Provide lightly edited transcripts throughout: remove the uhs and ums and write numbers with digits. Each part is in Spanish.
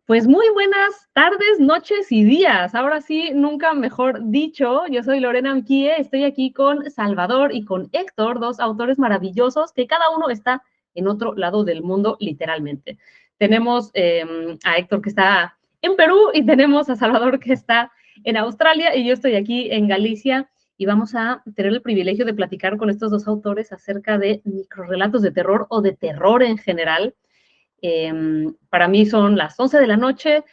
Pues muy buenas tardes, noches y días. Ahora sí, nunca mejor dicho. Yo soy Lorena Amquie, estoy aquí con Salvador y con Héctor, dos autores maravillosos que cada uno está en otro lado del mundo, literalmente. Tenemos a Héctor que está en Perú y tenemos a Salvador que está en Australia y yo estoy aquí en Galicia y vamos a tener el privilegio de platicar con estos dos autores acerca de microrrelatos de terror o de terror en general. Para mí son las 11 de la noche,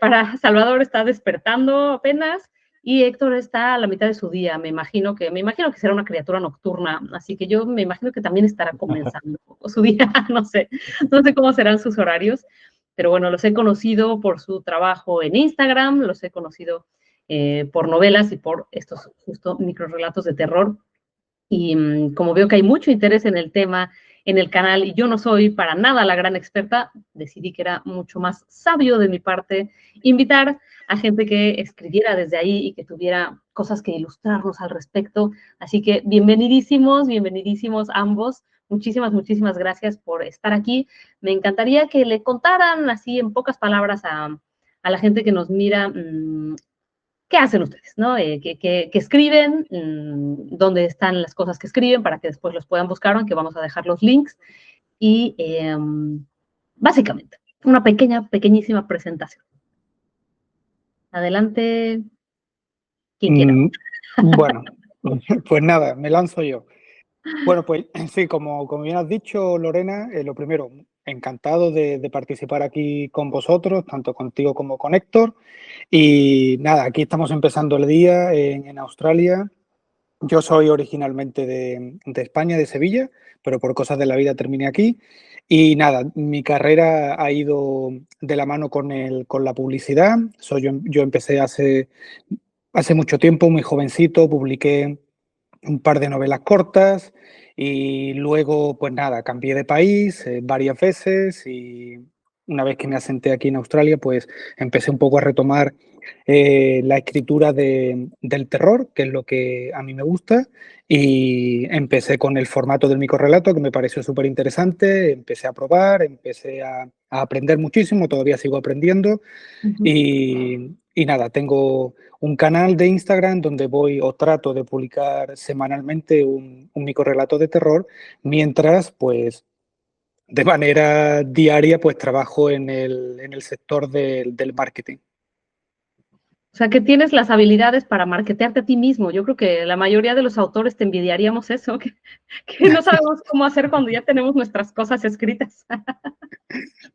para Salvador está despertando apenas y Héctor está a la mitad de su día. Me imagino que será una criatura nocturna, así que yo me imagino que también estará comenzando su día. No sé cómo serán sus horarios, pero bueno, los he conocido por su trabajo en Instagram, los he conocido por novelas y por estos justo microrelatos de terror. Y como veo que hay mucho interés en el tema en el canal y yo no soy para nada la gran experta, decidí que era mucho más sabio de mi parte invitar a gente que escribiera desde ahí y que tuviera cosas que ilustrarnos al respecto. Así que bienvenidísimos ambos. Muchísimas gracias por estar aquí. Me encantaría que le contaran así en pocas palabras a la gente que nos mira ¿qué hacen ustedes? ¿No? ¿Qué escriben? ¿Dónde están las cosas que escriben para que después los puedan buscar? Aunque vamos a dejar los links. Y básicamente, una pequeñísima presentación. Adelante, quien quiera. Bueno, pues nada, me lanzo yo. Bueno, pues sí, como bien has dicho, Lorena, lo primero, encantado de participar aquí con vosotros, tanto contigo como con Héctor. Y nada, aquí estamos empezando el día en Australia. Yo soy originalmente de España, de Sevilla, pero por cosas de la vida terminé aquí. Y nada, mi carrera ha ido de la mano con la publicidad. Yo empecé hace mucho tiempo, muy jovencito, publiqué un par de novelas cortas y luego, pues nada, cambié de país varias veces y una vez que me asenté aquí en Australia, pues empecé un poco a retomar la escritura del terror, que es lo que a mí me gusta, y empecé con el formato del microrrelato, que me pareció súper interesante, empecé a probar, empecé a aprender muchísimo, todavía sigo aprendiendo, y nada, tengo un canal de Instagram donde voy o trato de publicar semanalmente un microrrelato de terror, mientras pues de manera diaria pues trabajo en el sector del marketing. O sea, que tienes las habilidades para marketearte a ti mismo. Yo creo que la mayoría de los autores te envidiaríamos eso, que no sabemos cómo hacer cuando ya tenemos nuestras cosas escritas.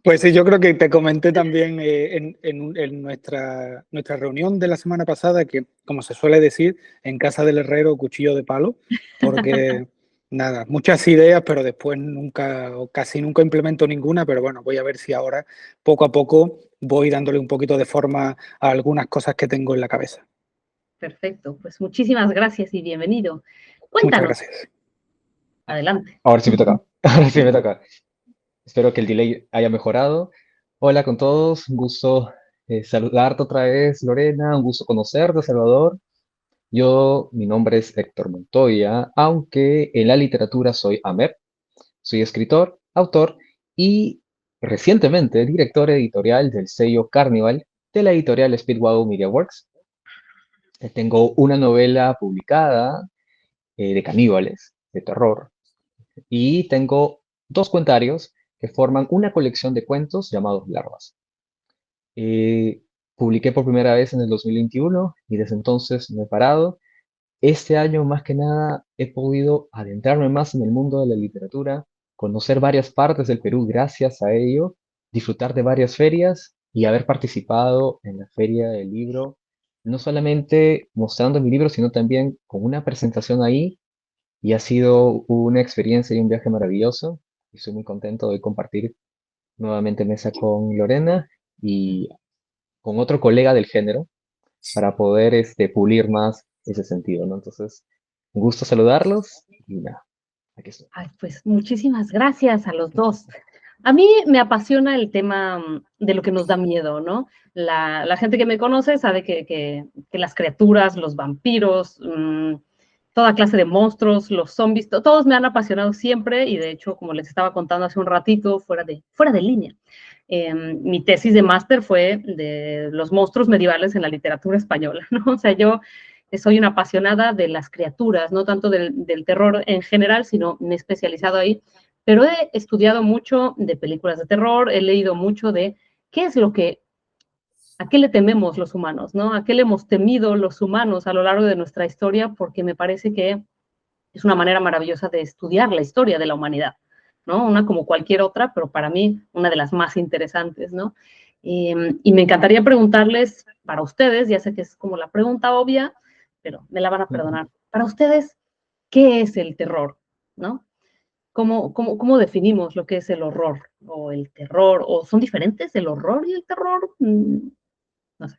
Pues sí, yo creo que te comenté también en nuestra reunión de la semana pasada que, como se suele decir, en casa del herrero, cuchillo de palo, porque nada, muchas ideas, pero después nunca o casi nunca implemento ninguna, pero bueno, voy a ver si ahora poco a poco voy dándole un poquito de forma a algunas cosas que tengo en la cabeza. Perfecto, pues muchísimas gracias y bienvenido. Muchas Cuéntanos, gracias. adelante. Ahora sí me toca. Ahora sí me toca. Espero que el delay haya mejorado. Hola con todos, un gusto saludarte otra vez, Lorena, un gusto conocerte, Salvador. Mi nombre es Héctor Montoya, aunque en la literatura soy Amer. Soy escritor, autor y recientemente director editorial del sello Carnival de la editorial Speedwagon Media Works. Tengo una novela publicada de caníbales, de terror, y tengo dos cuentarios que forman una colección de cuentos llamados Larvas. Publiqué por primera vez en el 2021 y desde entonces no he parado. Este año, más que nada, he podido adentrarme más en el mundo de la literatura, conocer varias partes del Perú gracias a ello, disfrutar de varias ferias y haber participado en la Feria del Libro, no solamente mostrando mi libro, sino también con una presentación ahí, y ha sido una experiencia y un viaje maravilloso. Y estoy muy contento de compartir nuevamente mesa con Lorena y con otro colega del género para poder pulir más ese sentido, ¿no? Entonces, un gusto saludarlos y nada, aquí estoy. Ay, pues muchísimas gracias a los dos. A mí me apasiona el tema de lo que nos da miedo, ¿no? La gente que me conoce sabe que las criaturas, los vampiros, toda clase de monstruos, los zombies, todos me han apasionado siempre y de hecho, como les estaba contando hace un ratito, fuera de línea, mi tesis de máster fue de los monstruos medievales en la literatura española, ¿no? O sea, yo soy una apasionada de las criaturas, no tanto del terror en general, sino me he especializado ahí, pero he estudiado mucho de películas de terror, he leído mucho de qué es lo que, a qué le tememos los humanos, ¿no? A qué le hemos temido los humanos a lo largo de nuestra historia, porque me parece que es una manera maravillosa de estudiar la historia de la humanidad, ¿no? Una como cualquier otra, pero para mí una de las más interesantes, ¿no? Y me encantaría preguntarles para ustedes, ya sé que es como la pregunta obvia, pero me la van a perdonar. Para ustedes, ¿qué es el terror? ¿No? ¿Cómo definimos lo que es el horror o el terror? ¿O son diferentes el horror y el terror? No sé.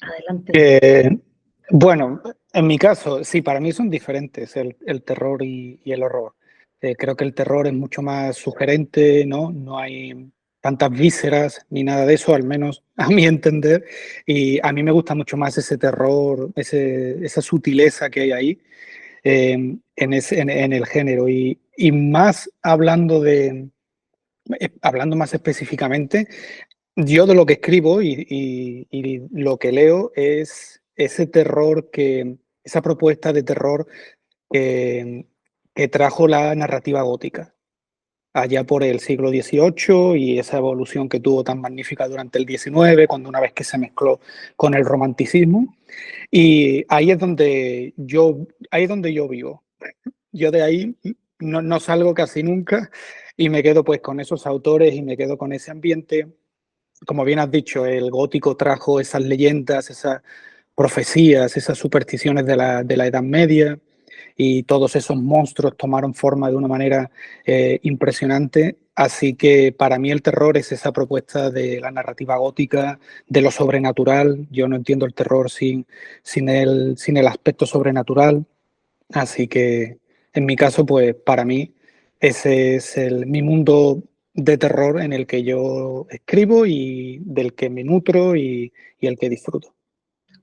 Adelante. Bueno, en mi caso, sí, para mí son diferentes el terror y el horror. Creo que el terror es mucho más sugerente, ¿no? No hay tantas vísceras ni nada de eso, al menos a mi entender. Y a mí me gusta mucho más ese terror, esa sutileza que hay ahí en el género. Y más hablando más específicamente, yo de lo que escribo y lo que leo es ese terror esa propuesta de terror que, que trajo la narrativa gótica allá por el siglo XVIII y esa evolución que tuvo tan magnífica durante el XIX, cuando una vez que se mezcló con el romanticismo. Y ahí es donde yo vivo. Yo de ahí no salgo casi nunca y me quedo pues con esos autores y me quedo con ese ambiente. Como bien has dicho, el gótico trajo esas leyendas, esas profecías, esas supersticiones de la Edad Media y todos esos monstruos tomaron forma de una manera impresionante. Así que para mí el terror es esa propuesta de la narrativa gótica, de lo sobrenatural. Yo no entiendo el terror sin el aspecto sobrenatural. Así que en mi caso, pues para mí ese es mi mundo de terror en el que yo escribo y del que me nutro y el que disfruto.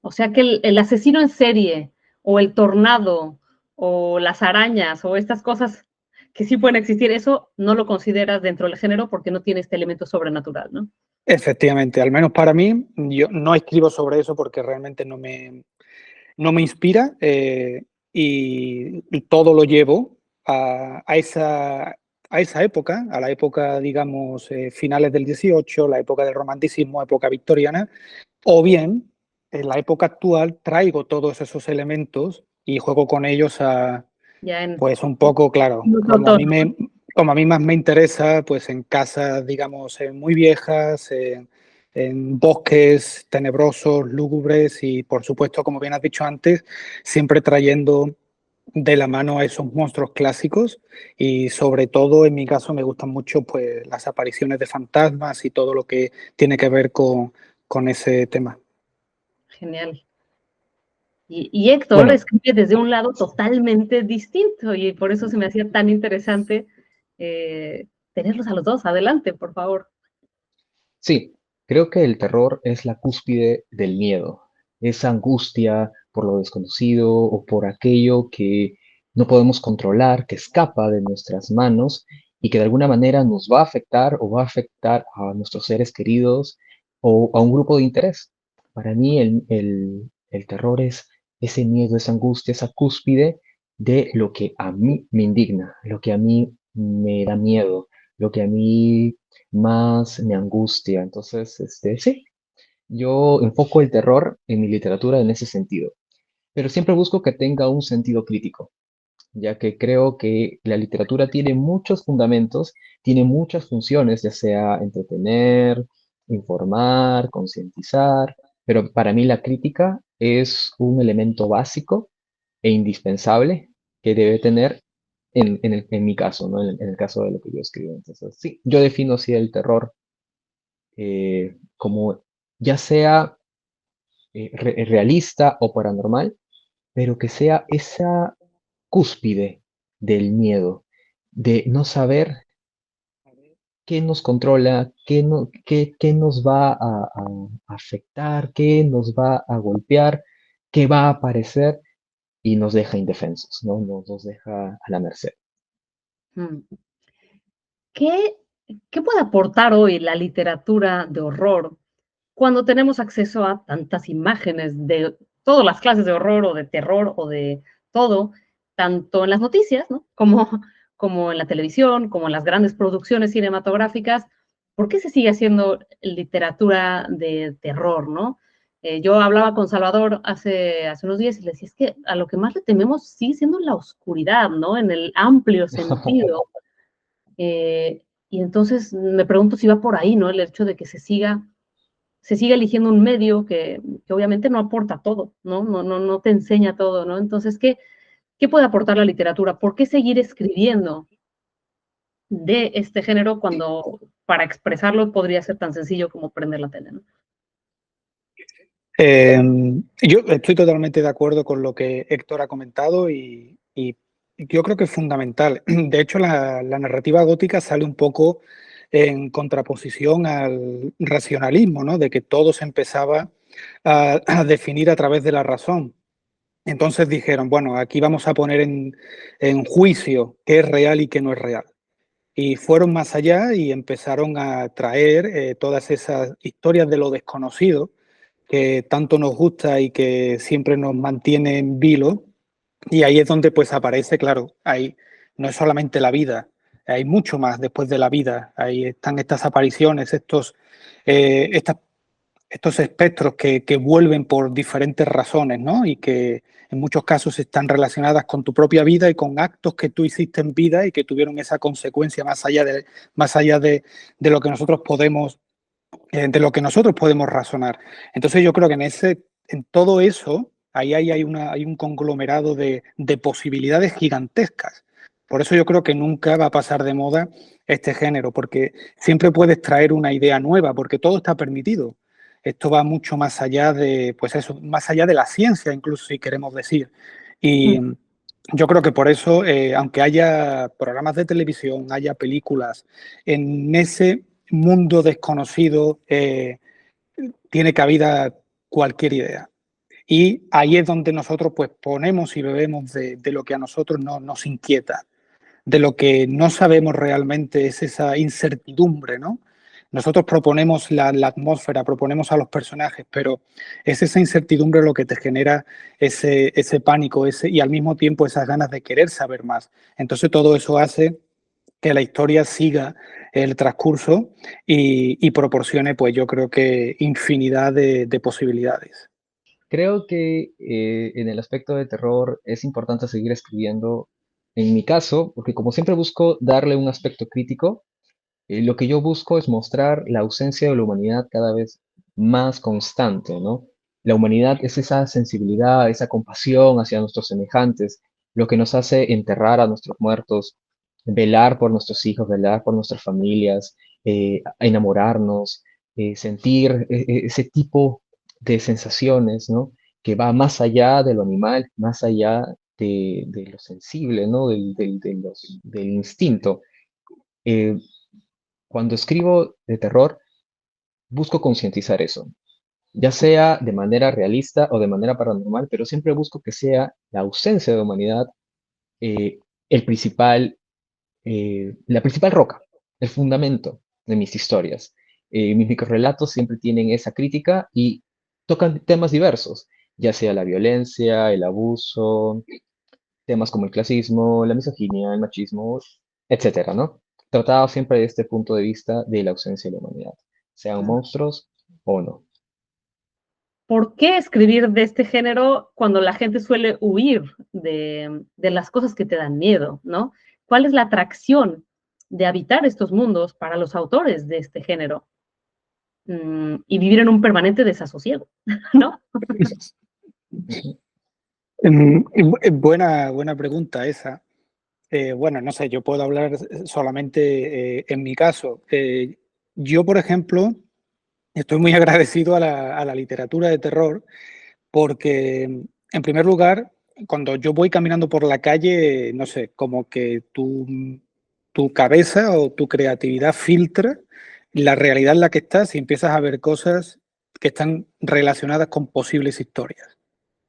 O sea que el asesino en serie o el tornado o las arañas o estas cosas que sí pueden existir, eso no lo consideras dentro del género porque no tiene este elemento sobrenatural, ¿no? Efectivamente, al menos para mí, yo no escribo sobre eso porque realmente no me inspira y todo lo llevo a esa época, a la época, digamos, finales del XVIII, la época del romanticismo, época victoriana, o bien en la época actual traigo todos esos elementos y juego con ellos Ya en pues un poco, claro, como a mí más me interesa, pues en casas, digamos, muy viejas, en bosques tenebrosos, lúgubres y, por supuesto, como bien has dicho antes, siempre trayendo de la mano a esos monstruos clásicos y sobre todo en mi caso me gustan mucho pues las apariciones de fantasmas y todo lo que tiene que ver con ese tema. genial. Y Héctor Bueno, escribe desde un lado totalmente distinto y por eso se me hacía tan interesante tenerlos a los dos. Adelante, por favor. sí, creo que el terror es la cúspide del miedo, esa angustia por lo desconocido o por aquello que no podemos controlar, que escapa de nuestras manos y que de alguna manera nos va a afectar o va a afectar a nuestros seres queridos o a un grupo de interés. Para mí el terror es ese miedo, esa angustia, esa cúspide de lo que a mí me indigna, lo que a mí me da miedo, lo que a mí más me angustia. Entonces, sí, yo enfoco el terror en mi literatura en ese sentido, pero siempre busco que tenga un sentido crítico, ya que creo que la literatura tiene muchos fundamentos, tiene muchas funciones, ya sea entretener, informar, concientizar, pero para mí la crítica es un elemento básico e indispensable que debe tener en mi caso, ¿no? En el caso de lo que yo escribo. Entonces, sí, yo defino así el terror como ya sea realista o paranormal, pero que sea esa cúspide del miedo, de no saber qué nos controla, qué nos va a afectar, qué nos va a golpear, qué va a aparecer y nos deja indefensos, ¿no? Nos deja a la merced. Mm. ¿Qué ¿Qué puede aportar hoy la literatura de horror cuando tenemos acceso a tantas imágenes de todas las clases de horror o de terror o de todo, tanto en las noticias, ¿no? Como en la televisión, como en las grandes producciones cinematográficas? ¿Por qué se sigue haciendo literatura de terror, no? Yo hablaba con Salvador hace unos días y le decía, es que a lo que más le tememos sigue siendo la oscuridad, ¿no? En el amplio sentido. Y entonces me pregunto si va por ahí, ¿no? El hecho de que se siga eligiendo un medio que obviamente no aporta todo, ¿no? No te enseña todo, ¿no? Entonces, ¿qué puede aportar la literatura? ¿Por qué seguir escribiendo de este género cuando para expresarlo podría ser tan sencillo como prender la tele, ¿no? Yo estoy totalmente de acuerdo con lo que Héctor ha comentado y yo creo que es fundamental. De hecho, la narrativa gótica sale un poco en contraposición al racionalismo, ¿no? De que todo se empezaba a definir a través de la razón. Entonces dijeron, bueno, aquí vamos a poner en juicio qué es real y qué no es real. Y fueron más allá y empezaron a traer todas esas historias de lo desconocido que tanto nos gusta y que siempre nos mantiene en vilo. Y ahí es donde pues aparece, claro, ahí no es solamente la vida, hay mucho más después de la vida. Ahí están estas apariciones, estas estos espectros que vuelven por diferentes razones, ¿no? Y que en muchos casos están relacionadas con tu propia vida y con actos que tú hiciste en vida y que tuvieron esa consecuencia más allá de lo que nosotros podemos, de lo que nosotros podemos razonar. Entonces yo creo que en todo eso, ahí hay un conglomerado de posibilidades gigantescas. Por eso yo creo que nunca va a pasar de moda este género, porque siempre puedes traer una idea nueva, porque todo está permitido. Esto va mucho más allá de, pues eso, más allá de la ciencia, incluso si queremos decir. Y yo creo que por eso, aunque haya programas de televisión, haya películas, en ese mundo desconocido tiene cabida cualquier idea. Y ahí es donde nosotros pues ponemos y bebemos de lo que a nosotros nos inquieta, de lo que no sabemos realmente, es esa incertidumbre, ¿no? Nosotros proponemos la atmósfera, proponemos a los personajes, pero es esa incertidumbre lo que te genera ese pánico y al mismo tiempo esas ganas de querer saber más. Entonces todo eso hace que la historia siga el transcurso y proporcione, pues yo creo que infinidad de posibilidades. Creo que en el aspecto de terror es importante seguir escribiendo, en mi caso, porque como siempre busco darle un aspecto crítico, lo que yo busco es mostrar la ausencia de la humanidad cada vez más constante, ¿no? La humanidad es esa sensibilidad, esa compasión hacia nuestros semejantes, lo que nos hace enterrar a nuestros muertos, velar por nuestros hijos, velar por nuestras familias, enamorarnos, sentir ese tipo de sensaciones, ¿no? Que va más allá de lo animal, más allá de lo sensible, ¿no? Del instinto. Eh, Cuando escribo de terror, busco concientizar eso, ya sea de manera realista o de manera paranormal, pero siempre busco que sea la ausencia de humanidad eh, el principal, la principal roca, el fundamento de mis historias. Mis microrelatos siempre tienen esa crítica y tocan temas diversos, ya sea la violencia, el abuso, temas como el clasismo, la misoginia, el machismo, etcétera, ¿no? Tratado siempre desde este punto de vista de la ausencia de la humanidad, sean monstruos o no. ¿Por qué escribir de este género cuando la gente suele huir de las cosas que te dan miedo, ¿no? ¿Cuál es la atracción de habitar estos mundos para los autores de este género? Y vivir en un permanente desasosiego, ¿no? Buena pregunta esa. Bueno, no sé, yo puedo hablar solamente en mi caso. Yo, por ejemplo, estoy muy agradecido a la literatura de terror porque, en primer lugar, cuando yo voy caminando por la calle, no sé, como que tu cabeza o tu creatividad filtra la realidad en la que estás y empiezas a ver cosas que están relacionadas con posibles historias.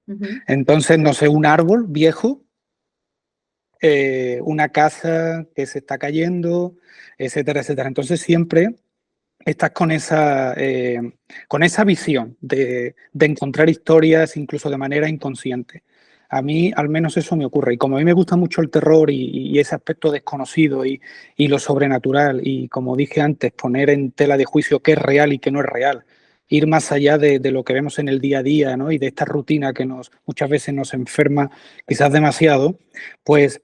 Uh -huh. Entonces, no sé, un árbol viejo una casa que se está cayendo, etcétera, etcétera. Entonces siempre estás con esa visión de encontrar historias incluso de manera inconsciente. A mí al menos eso me ocurre. Y como a mí me gusta mucho el terror y ese aspecto desconocido y lo sobrenatural, y como dije antes, poner en tela de juicio qué es real y qué no es real, ir más allá de lo que vemos en el día a día, ¿no? Y de esta rutina que muchas veces nos enferma quizás demasiado, pues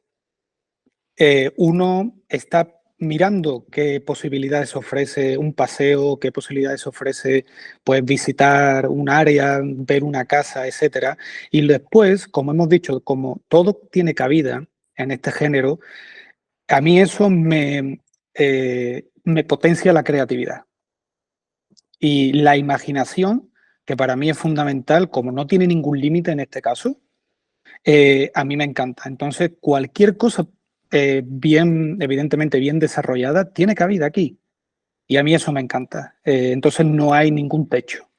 uno está mirando qué posibilidades ofrece un paseo, qué posibilidades ofrece pues visitar un área, ver una casa, etcétera. Y después, como hemos dicho, como todo tiene cabida en este género, a mí eso me potencia la creatividad y la imaginación, que para mí es fundamental, como no tiene ningún límite en este caso. A mí me encanta. Entonces, cualquier cosa evidentemente bien desarrollada, tiene cabida aquí. Y a mí eso me encanta. Entonces, no hay ningún techo.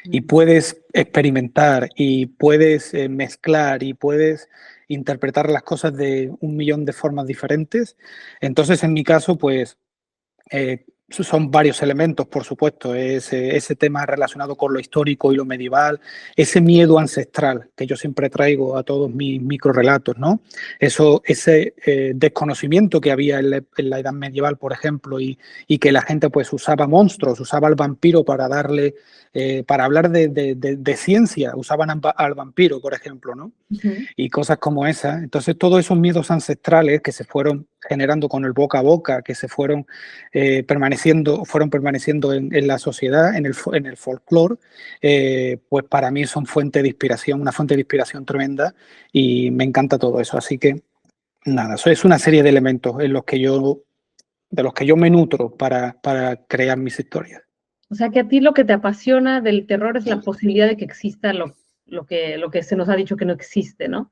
Y puedes experimentar y puedes mezclar y puedes interpretar las cosas de un millón de formas diferentes. Entonces, en mi caso, pues son varios elementos, por supuesto, ese tema relacionado con lo histórico y lo medieval, ese miedo ancestral que yo siempre traigo a todos mis microrelatos, ¿no? Ese desconocimiento que había en la Edad Medieval, por ejemplo, y que la gente pues usaba monstruos, usaba al vampiro para darle, para hablar de ciencia, usaban al vampiro, por ejemplo, ¿no? Y cosas como esas. Entonces, todos esos miedos ancestrales que se fueron generando con el boca a boca, que se fueron permaneciendo en la sociedad, en el folclore, pues para mí son fuente de inspiración, una fuente de inspiración tremenda, y me encanta todo eso. Así que, nada, eso es una serie de elementos de los que yo me nutro para crear mis historias. O sea, que a ti lo que te apasiona del terror es la posibilidad de que exista lo que se nos ha dicho que no existe, ¿no?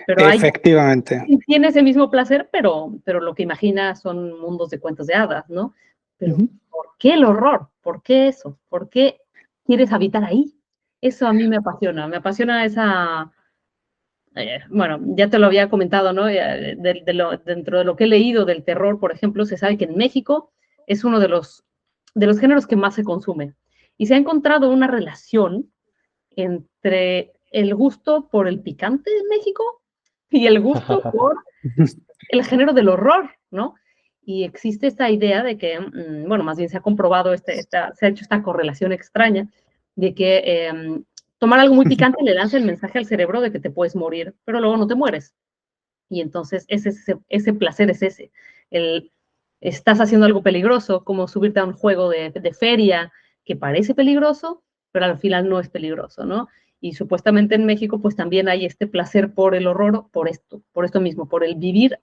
Pero Efectivamente. Tiene ese mismo placer, pero lo que imagina son mundos de cuentos de hadas, ¿no? Pero ¿por qué el horror? ¿Por qué eso? ¿Por qué quieres habitar ahí? Eso a mí me apasiona esa... bueno, ya te lo había comentado, ¿no? Dentro de lo que he leído del terror, por ejemplo, se sabe que en México es uno de los géneros que más se consume. Y se ha encontrado una relación entre el gusto por el picante en México y el gusto por el género del horror, ¿no? Y existe esta idea de que, bueno, más bien se ha comprobado, se ha hecho esta correlación extraña de que tomar algo muy picante le lanza el mensaje al cerebro de que te puedes morir, pero luego no te mueres. Y entonces ese placer es ese. Estás haciendo algo peligroso, como subirte a un juego de feria que parece peligroso, pero al final no es peligroso, ¿no? Y supuestamente en México pues también hay este placer por el horror, por esto mismo, por el vivir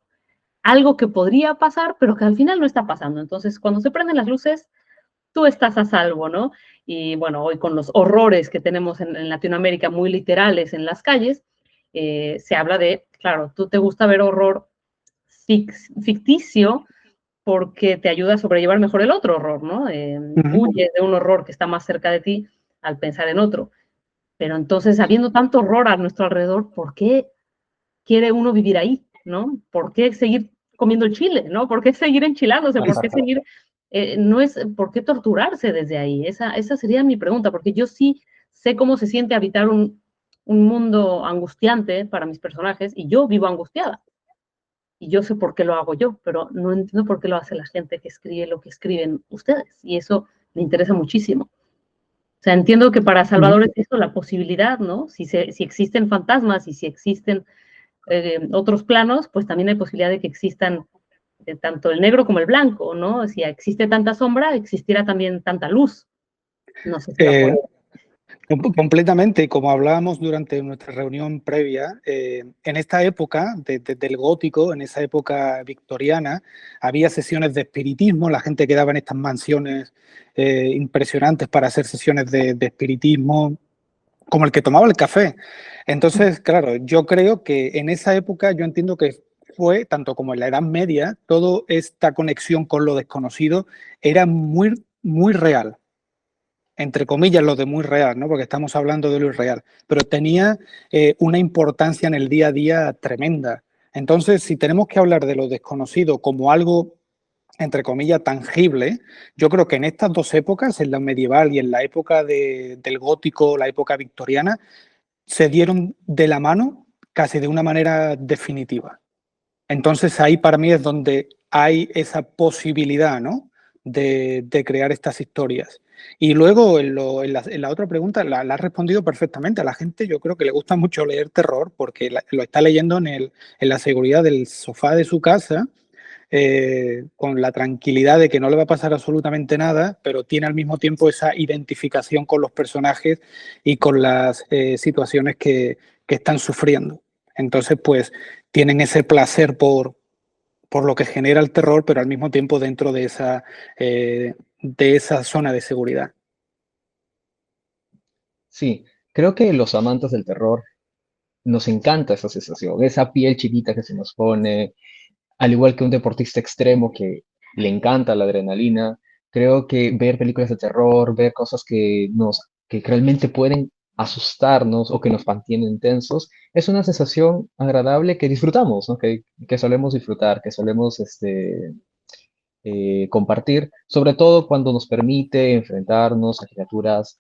algo que podría pasar, pero que al final no está pasando. Entonces, cuando se prenden las luces, tú estás a salvo, ¿no? Y bueno, hoy con los horrores que tenemos en Latinoamérica muy literales en las calles, se habla de, claro, tú te gusta ver horror ficticio porque te ayuda a sobrellevar mejor el otro horror, ¿no? Huyes de un horror que está más cerca de ti al pensar en otro. Pero entonces, habiendo tanto horror a nuestro alrededor, ¿por qué quiere uno vivir ahí, ¿no? ¿Por qué seguir comiendo el chile, ¿no? ¿Por qué seguir enchilándose? ¿Por qué seguir, por qué torturarse desde ahí? Esa sería mi pregunta, porque yo sí sé cómo se siente habitar un mundo angustiante para mis personajes, y yo vivo angustiada. Y yo sé por qué lo hago yo, pero no entiendo por qué lo hace la gente que escribe lo que escriben ustedes, y eso me interesa muchísimo. O sea, entiendo que para Salvador es eso la posibilidad, ¿no? Si existen fantasmas y si existen otros planos, pues también hay posibilidad de que existan tanto el negro como el blanco, ¿no? Si existe tanta sombra, existirá también tanta luz. No sé si va por ahí. Completamente, como hablábamos durante nuestra reunión previa, en esta época del gótico, en esa época victoriana, había sesiones de espiritismo, la gente quedaba en estas mansiones impresionantes para hacer sesiones de espiritismo, como el que tomaba el café. Entonces, claro, yo creo que en esa época, yo entiendo que fue, tanto como en la Edad Media, toda esta conexión con lo desconocido era muy, muy real. Entre comillas, lo de muy real, ¿no? Porque estamos hablando de lo irreal, pero tenía una importancia en el día a día tremenda. Entonces, si tenemos que hablar de lo desconocido como algo, entre comillas, tangible, yo creo que en estas dos épocas, en la medieval y en la época del gótico, la época victoriana, se dieron de la mano casi de una manera definitiva. Entonces ahí para mí es donde hay esa posibilidad, ¿no? de crear estas historias. Y luego en la otra pregunta la has respondido perfectamente. A la gente yo creo que le gusta mucho leer terror porque lo está leyendo en la seguridad del sofá de su casa, con la tranquilidad de que no le va a pasar absolutamente nada, pero tiene al mismo tiempo esa identificación con los personajes y con las situaciones que están sufriendo. Entonces, pues tienen ese placer por lo que genera el terror, pero al mismo tiempo dentro de esa zona de seguridad. Sí, creo que los amantes del terror nos encanta esa sensación, esa piel chiquita que se nos pone, al igual que un deportista extremo que le encanta la adrenalina. Creo que ver películas de terror, ver cosas que realmente pueden asustarnos o que nos mantienen tensos, es una sensación agradable que disfrutamos, ¿no? Que solemos disfrutar, que solemos compartir, sobre todo cuando nos permite enfrentarnos a criaturas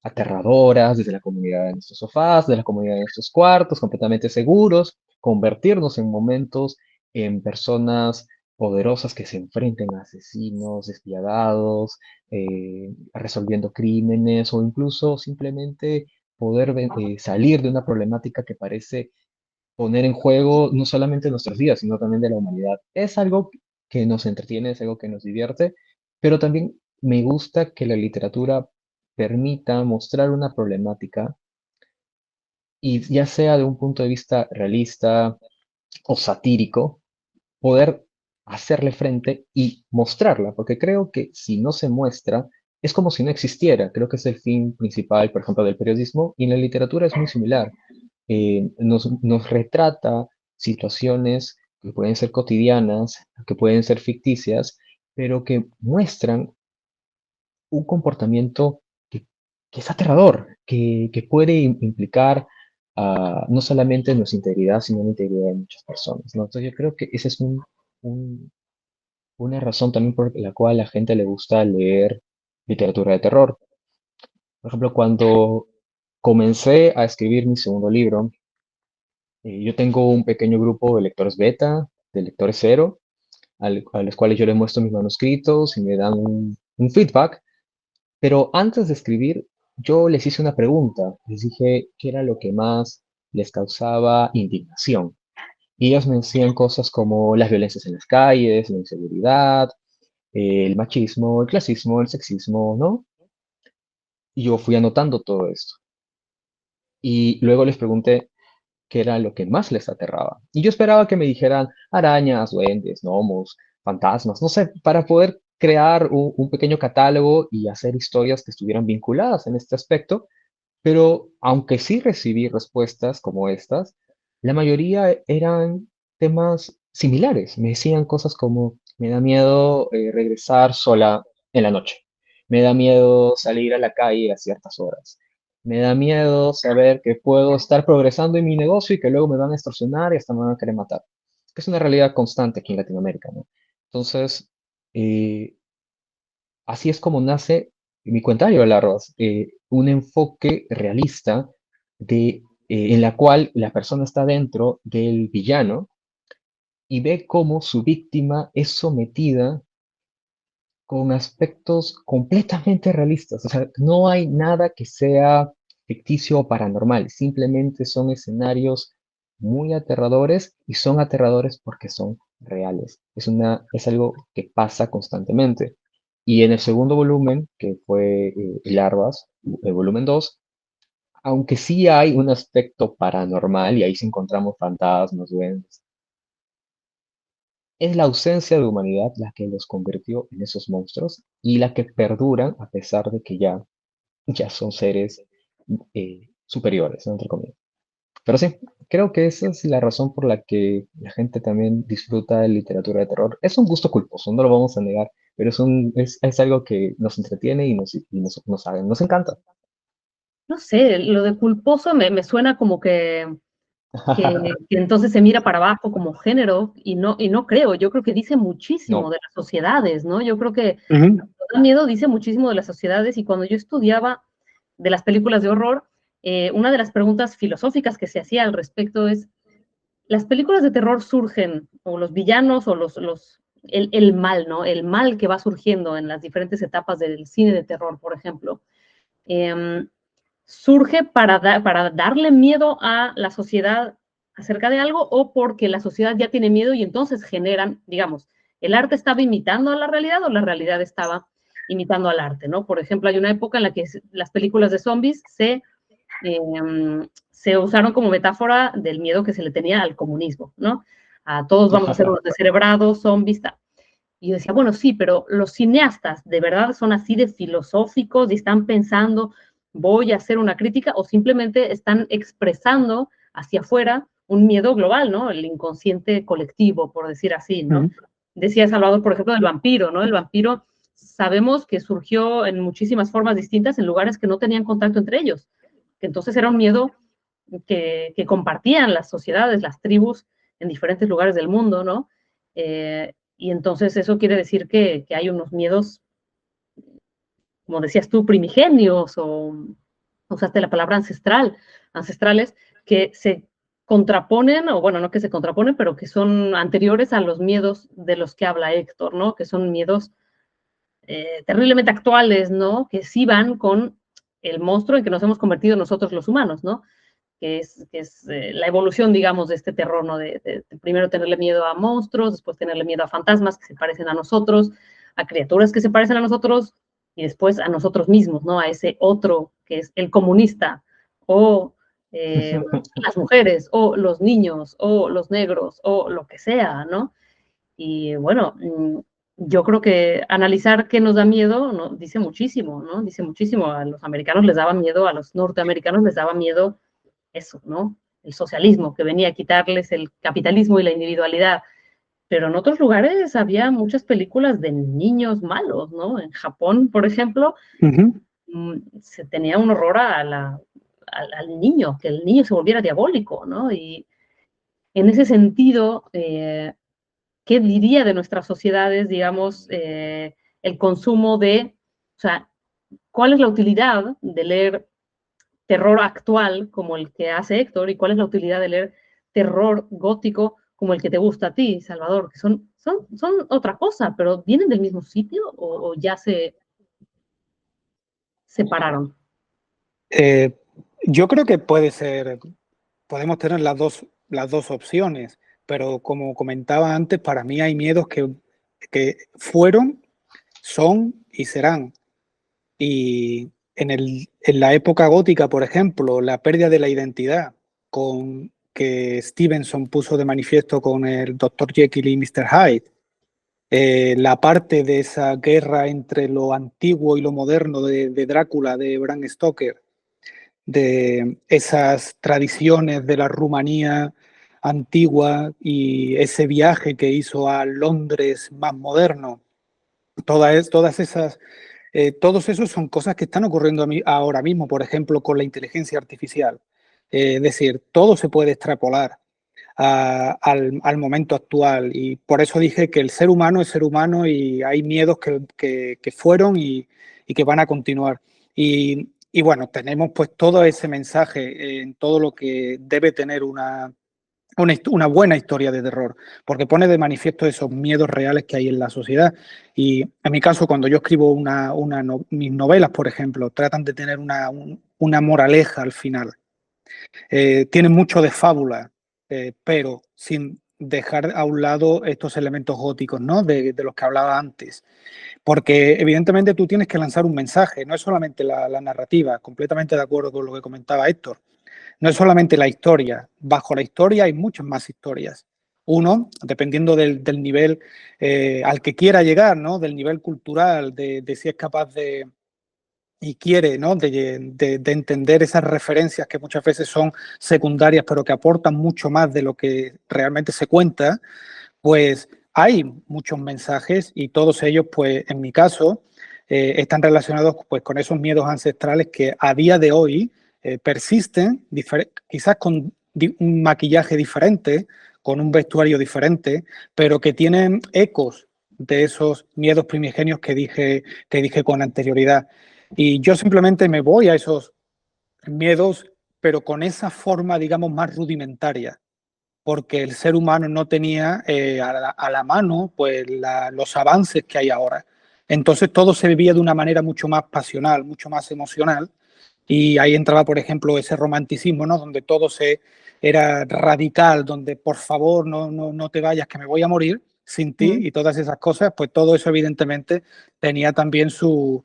aterradoras desde la comunidad de nuestros sofás, de la comunidad de nuestros cuartos, completamente seguros, convertirnos en momentos en personas poderosas que se enfrenten a asesinos despiadados, resolviendo crímenes o incluso simplemente poder salir de una problemática que parece poner en juego no solamente nuestras vidas, sino también de la humanidad. Es algo que nos entretiene, es algo que nos divierte, pero también me gusta que la literatura permita mostrar una problemática y ya sea de un punto de vista realista o satírico, poder hacerle frente y mostrarla, porque creo que si no se muestra, es como si no existiera. Creo que es el fin principal, por ejemplo, del periodismo y en la literatura es muy similar. Nos retrata situaciones que pueden ser cotidianas, que pueden ser ficticias, pero que muestran un comportamiento que, que es aterrador, que puede implicar no solamente nuestra integridad, sino la integridad de muchas personas, ¿no? Entonces yo creo que esa es un- una razón también por la cual a la gente le gusta leer literatura de terror. Por ejemplo, cuando comencé a escribir mi segundo libro, yo tengo un pequeño grupo de lectores beta, de lectores cero, a los cuales yo les muestro mis manuscritos y me dan un feedback. Pero antes de escribir, yo les hice una pregunta. Les dije qué era lo que más les causaba indignación. Y ellos me decían cosas como las violencias en las calles, la inseguridad, el machismo, el clasismo, el sexismo, ¿no? Y yo fui anotando todo esto. Y luego les pregunté qué era lo que más les aterraba. Y yo esperaba que me dijeran arañas, duendes, gnomos, fantasmas, no sé, para poder crear un pequeño catálogo y hacer historias que estuvieran vinculadas en este aspecto. Pero aunque sí recibí respuestas como estas, la mayoría eran temas similares. Me decían cosas como, me da miedo regresar sola en la noche. Me da miedo salir a la calle a ciertas horas. Me da miedo saber que puedo estar progresando en mi negocio y que luego me van a extorsionar y hasta me van a querer matar. Que es una realidad constante aquí en Latinoamérica, ¿no? Entonces, eh, así es como nace mi cuentario de Larvas, un enfoque realista en la cual la persona está dentro del villano y ve cómo su víctima es sometida con aspectos completamente realistas. O sea, no hay nada que sea ficticio o paranormal, simplemente son escenarios muy aterradores y son aterradores porque son reales. Es algo que pasa constantemente. Y en el segundo volumen, que fue Larvas, el volumen 2, aunque sí hay un aspecto paranormal y ahí sí encontramos fantasmas, duendes, es la ausencia de humanidad la que los convirtió en esos monstruos y la que perduran a pesar de que ya son seres superiores, ¿no? Entre comillas. Pero sí, creo que esa es la razón por la que la gente también disfruta de literatura de terror. Es un gusto culposo, no lo vamos a negar, pero es algo que nos entretiene y nos encanta. No sé, lo de culposo me suena como que que entonces se mira para abajo como género, y no creo, yo creo que dice muchísimo No. de las sociedades, ¿no? Yo creo que Ujú. da miedo dice muchísimo de las sociedades, y cuando yo estudiaba de las películas de horror, una de las preguntas filosóficas que se hacía al respecto es, las películas de terror surgen, o los villanos, o el mal, ¿no? El mal que va surgiendo en las diferentes etapas del cine de terror, por ejemplo, surge para darle miedo a la sociedad acerca de algo, o porque la sociedad ya tiene miedo y entonces generan, digamos, el arte estaba imitando a la realidad o la realidad estaba imitando al arte, ¿no? Por ejemplo, hay una época en la que las películas de zombies se usaron como metáfora del miedo que se le tenía al comunismo, ¿no? A todos vamos a ser unos descerebrados, zombies, tal. Y yo decía, bueno, sí, pero los cineastas de verdad son así de filosóficos y están pensando, voy a hacer una crítica, o simplemente están expresando hacia afuera un miedo global, ¿no? El inconsciente colectivo, por decir así, ¿no? Ujú. Decía Salvador, por ejemplo, del vampiro, ¿no? El vampiro sabemos que surgió en muchísimas formas distintas en lugares que no tenían contacto entre ellos, que entonces era un miedo que compartían las sociedades, las tribus en diferentes lugares del mundo, ¿no? Y entonces eso quiere decir que hay unos miedos, como decías tú, primigenios, o usaste la palabra ancestrales, que se contraponen, o bueno, no que se contraponen, pero que son anteriores a los miedos de los que habla Héctor, ¿no? Que son miedos terriblemente actuales, ¿no? Que sí van con el monstruo en que nos hemos convertido nosotros los humanos, ¿no? Que es la evolución, digamos, de este terror, ¿no? De primero tenerle miedo a monstruos, después tenerle miedo a fantasmas que se parecen a nosotros, a criaturas que se parecen a nosotros, y después a nosotros mismos, ¿no? A ese otro que es el comunista, o las mujeres, o los niños, o los negros, o lo que sea, ¿no? Y bueno, yo creo que analizar qué nos da miedo, ¿no? Dice muchísimo, ¿no? Dice muchísimo. A los americanos les daba miedo, a los norteamericanos les daba miedo eso, ¿no? El socialismo, que venía a quitarles el capitalismo y la individualidad. Pero en otros lugares había muchas películas de niños malos, ¿no? En Japón, por ejemplo, Ujú. se tenía un horror al niño, que el niño se volviera diabólico, ¿no? Y en ese sentido, ¿qué diría de nuestras sociedades, digamos, el consumo o sea, cuál es la utilidad de leer terror actual como el que hace Héctor, y cuál es la utilidad de leer terror gótico como el que te gusta a ti, Salvador? Que son otra cosa, pero ¿vienen del mismo sitio o ya se separaron? Eh, yo creo que puede ser, podemos tener las dos opciones, pero como comentaba antes, para mí hay miedos que fueron, son y serán. Y en la época gótica, por ejemplo, la pérdida de la identidad que Stevenson puso de manifiesto con el Dr. Jekyll y Mr. Hyde, la parte de esa guerra entre lo antiguo y lo moderno de Drácula, de Bram Stoker, de esas tradiciones de la Rumanía antigua y ese viaje que hizo a Londres más moderno, todas esas todos esos son cosas que están ocurriendo ahora mismo, por ejemplo, con la inteligencia artificial. Es decir, todo se puede extrapolar al momento actual, y por eso dije que el ser humano es ser humano y hay miedos que fueron y que van a continuar. Y bueno, tenemos pues todo ese mensaje en todo lo que debe tener una buena historia de terror, porque pone de manifiesto esos miedos reales que hay en la sociedad. Y en mi caso, cuando yo escribo mis novelas, por ejemplo, tratan de tener una moraleja al final. Tienen mucho de fábula, pero sin dejar a un lado estos elementos góticos, ¿no? De los que hablaba antes. Porque evidentemente tú tienes que lanzar un mensaje, no es solamente la narrativa, completamente de acuerdo con lo que comentaba Héctor. No es solamente la historia, bajo la historia hay muchas más historias. Uno, dependiendo del nivel al que quiera llegar, ¿no? Del nivel cultural, de si es capaz y quiere, ¿no? De entender esas referencias que muchas veces son secundarias, pero que aportan mucho más de lo que realmente se cuenta, pues hay muchos mensajes, y todos ellos, pues en mi caso, están relacionados pues con esos miedos ancestrales que a día de hoy persisten, quizás con un maquillaje diferente, con un vestuario diferente, pero que tienen ecos de esos miedos primigenios que dije con anterioridad. Y yo simplemente me voy a esos miedos, pero con esa forma, digamos, más rudimentaria, porque el ser humano no tenía a la mano pues, los avances que hay ahora. Entonces todo se vivía de una manera mucho más pasional, mucho más emocional, y ahí entraba, por ejemplo, ese romanticismo, ¿no? Donde todo era radical, donde por favor no te vayas, que me voy a morir sin ti, y todas esas cosas, pues todo eso evidentemente tenía también su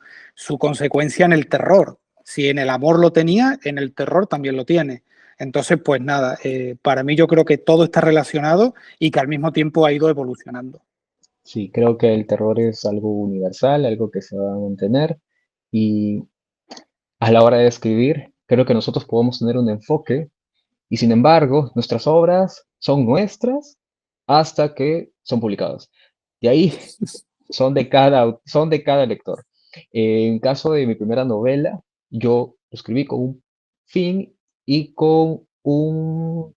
consecuencia en el terror. Si en el amor lo tenía, en el terror también lo tiene. Entonces, pues nada, para mí yo creo que todo está relacionado y que al mismo tiempo ha ido evolucionando. Sí, creo que el terror es algo universal, algo que se va a mantener y a la hora de escribir, creo que nosotros podemos tener un enfoque y sin embargo, nuestras obras son nuestras hasta que son publicadas. Y ahí son de cada lector. En caso de mi primera novela, yo lo escribí con un fin y con un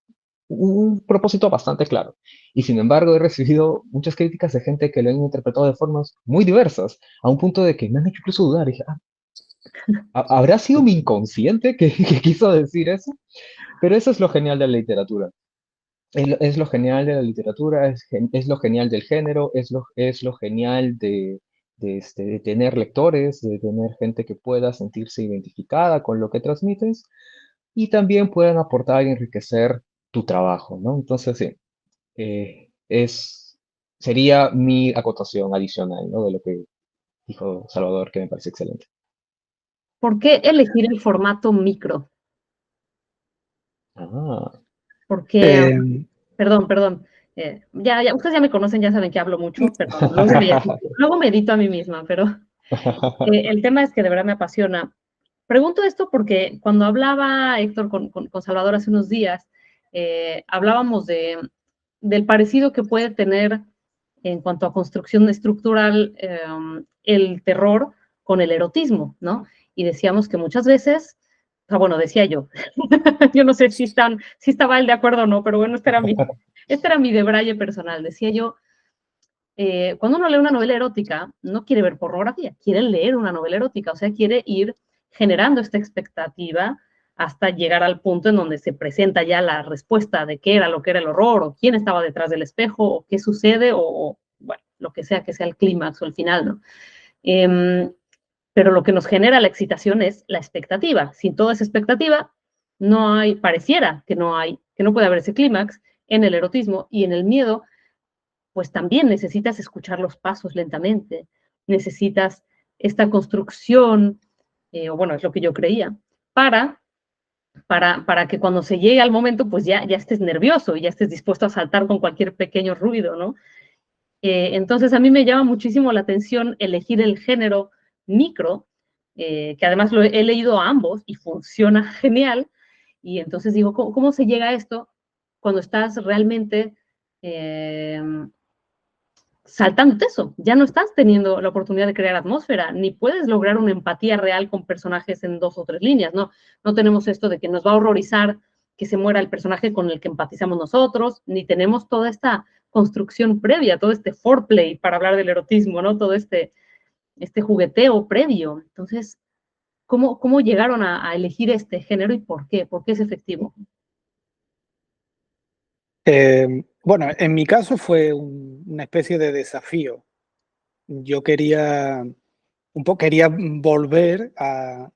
propósito bastante claro. Y sin embargo, he recibido muchas críticas de gente que lo han interpretado de formas muy diversas, a un punto de que me han hecho incluso dudar. Y dije, ¿habrá sido mi inconsciente que quiso decir eso? Pero eso es lo genial de la literatura. Es lo genial de la literatura, es lo genial del género, es lo genial de tener lectores, de tener gente que pueda sentirse identificada con lo que transmites y también puedan aportar y enriquecer tu trabajo, ¿no? Entonces, sí, sería mi acotación adicional, ¿no? De lo que dijo Salvador, que me parece excelente. ¿Por qué elegir el formato micro? Ah, Porque, Eh, perdón, ya, ustedes ya me conocen, ya saben que hablo mucho, perdón, luego me edito a mí misma, pero el tema es que de verdad me apasiona. Pregunto esto porque cuando hablaba Héctor con Salvador hace unos días, hablábamos del parecido que puede tener en cuanto a construcción estructural el terror con el erotismo, ¿no? Y decíamos que muchas veces, o sea, bueno, decía yo, yo no sé si estaba él de acuerdo o no, pero bueno, este era mi debraye personal. Decía yo, cuando uno lee una novela erótica, no quiere ver pornografía, quiere leer una novela erótica, o sea, quiere ir generando esta expectativa hasta llegar al punto en donde se presenta ya la respuesta de qué era lo que era el horror, o quién estaba detrás del espejo, o qué sucede, o bueno, lo que sea el clímax o el final, ¿no? Pero lo que nos genera la excitación es la expectativa. Sin toda esa expectativa, pareciera que no puede haber ese clímax en el erotismo y en el miedo, pues también necesitas escuchar los pasos lentamente, necesitas esta construcción, o bueno, es lo que yo creía, para que cuando se llegue al momento, pues ya estés nervioso y ya estés dispuesto a saltar con cualquier pequeño ruido, ¿no? Entonces a mí me llama muchísimo la atención elegir el género micro, que además he leído a ambos y funciona genial, y entonces digo, ¿cómo se llega a esto cuando estás realmente saltándote eso? Ya no estás teniendo la oportunidad de crear atmósfera, ni puedes lograr una empatía real con personajes en 2 o 3 líneas, ¿no? No tenemos esto de que nos va a horrorizar que se muera el personaje con el que empatizamos nosotros, ni tenemos toda esta construcción previa, todo este foreplay para hablar del erotismo, ¿no? Todo este jugueteo previo. Entonces, ¿cómo llegaron a elegir este género y por qué? ¿Por qué es efectivo? bueno, en mi caso fue una especie de desafío. Yo quería volver a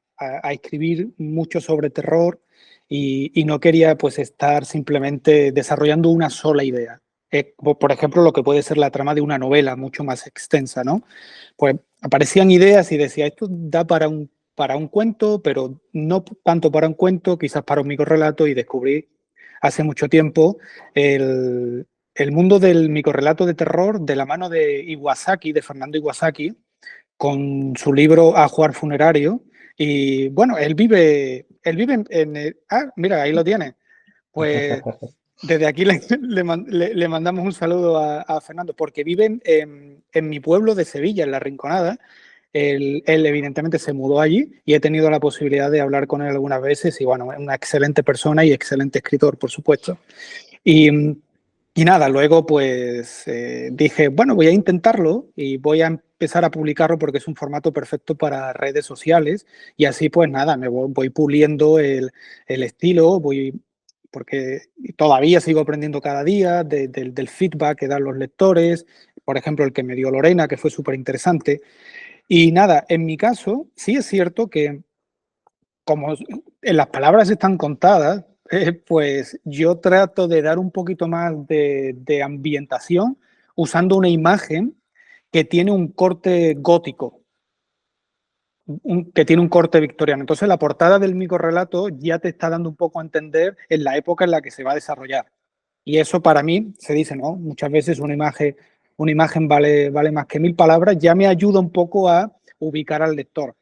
escribir mucho sobre terror y no quería pues estar simplemente desarrollando una sola idea. Por ejemplo, lo que puede ser la trama de una novela mucho más extensa, ¿no? Pues aparecían ideas y decía, esto da para un cuento, pero no tanto para un cuento, quizás para un microrrelato, y descubrí hace mucho tiempo el mundo del microrrelato de terror de la mano de Iwasaki, de Fernando Iwasaki, con su libro A Jugar Funerario. Y bueno, él vive mira, ahí lo tiene. Pues desde aquí le mandamos un saludo a Fernando, porque vive en mi pueblo de Sevilla, en La Rinconada, él evidentemente se mudó allí y he tenido la posibilidad de hablar con él algunas veces y bueno, es una excelente persona y excelente escritor, por supuesto. Y, y nada, luego pues dije, bueno, voy a intentarlo y voy a empezar a publicarlo porque es un formato perfecto para redes sociales y así pues nada, voy puliendo el estilo, porque todavía sigo aprendiendo cada día del feedback que dan los lectores, por ejemplo, el que me dio Lorena, que fue súper interesante. Y nada, en mi caso, sí es cierto que como en las palabras están contadas, pues yo trato de dar un poquito más de ambientación usando una imagen que tiene un corte gótico, que tiene un corte victoriano. Entonces la portada del microrrelato ya te está dando un poco a entender en la época en la que se va a desarrollar. Y eso para mí, se dice, ¿no? Muchas veces una imagen vale más que 1000 palabras, ya me ayuda un poco a ubicar al lector.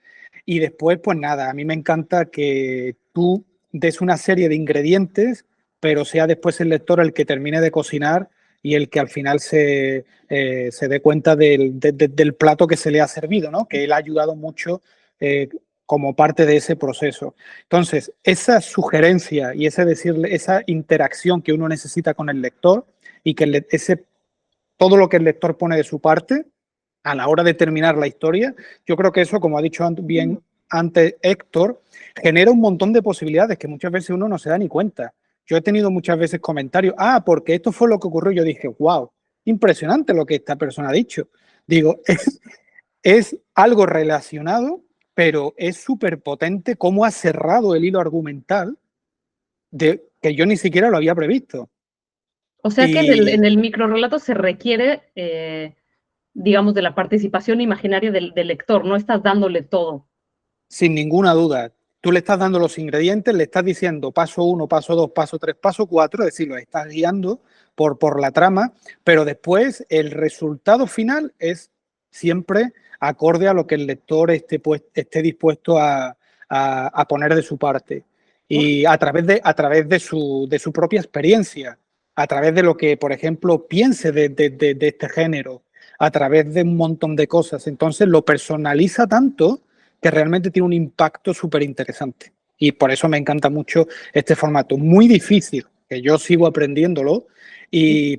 Y después, pues nada, a mí me encanta que tú des una serie de ingredientes, pero sea después el lector el que termine de cocinar y el que al final se dé cuenta del plato que se le ha servido, ¿no? Que él ha ayudado mucho como parte de ese proceso. Entonces, esa sugerencia y ese decirle, esa interacción que uno necesita con el lector y que todo lo que el lector pone de su parte a la hora de terminar la historia, yo creo que eso, como ha dicho bien antes Héctor, genera un montón de posibilidades que muchas veces uno no se da ni cuenta. Yo he tenido muchas veces comentarios, porque esto fue lo que ocurrió. Yo dije, wow, impresionante lo que esta persona ha dicho. Digo, es algo relacionado, pero es súper potente cómo ha cerrado el hilo argumental que yo ni siquiera lo había previsto. O sea que en el microrrelato se requiere, digamos, de la participación imaginaria del lector, no estás dándole todo. Sin ninguna duda. Tú le estás dando los ingredientes, le estás diciendo paso 1, paso 2, paso 3, paso 4, es decir, lo estás guiando por la trama, pero después el resultado final es siempre acorde a lo que el lector esté dispuesto a poner de su parte. Y a través de su propia experiencia, a través de lo que, por ejemplo, piense de este género, a través de un montón de cosas. Entonces lo personaliza tanto que realmente tiene un impacto súper interesante. Y por eso me encanta mucho este formato. Muy difícil, que yo sigo aprendiéndolo,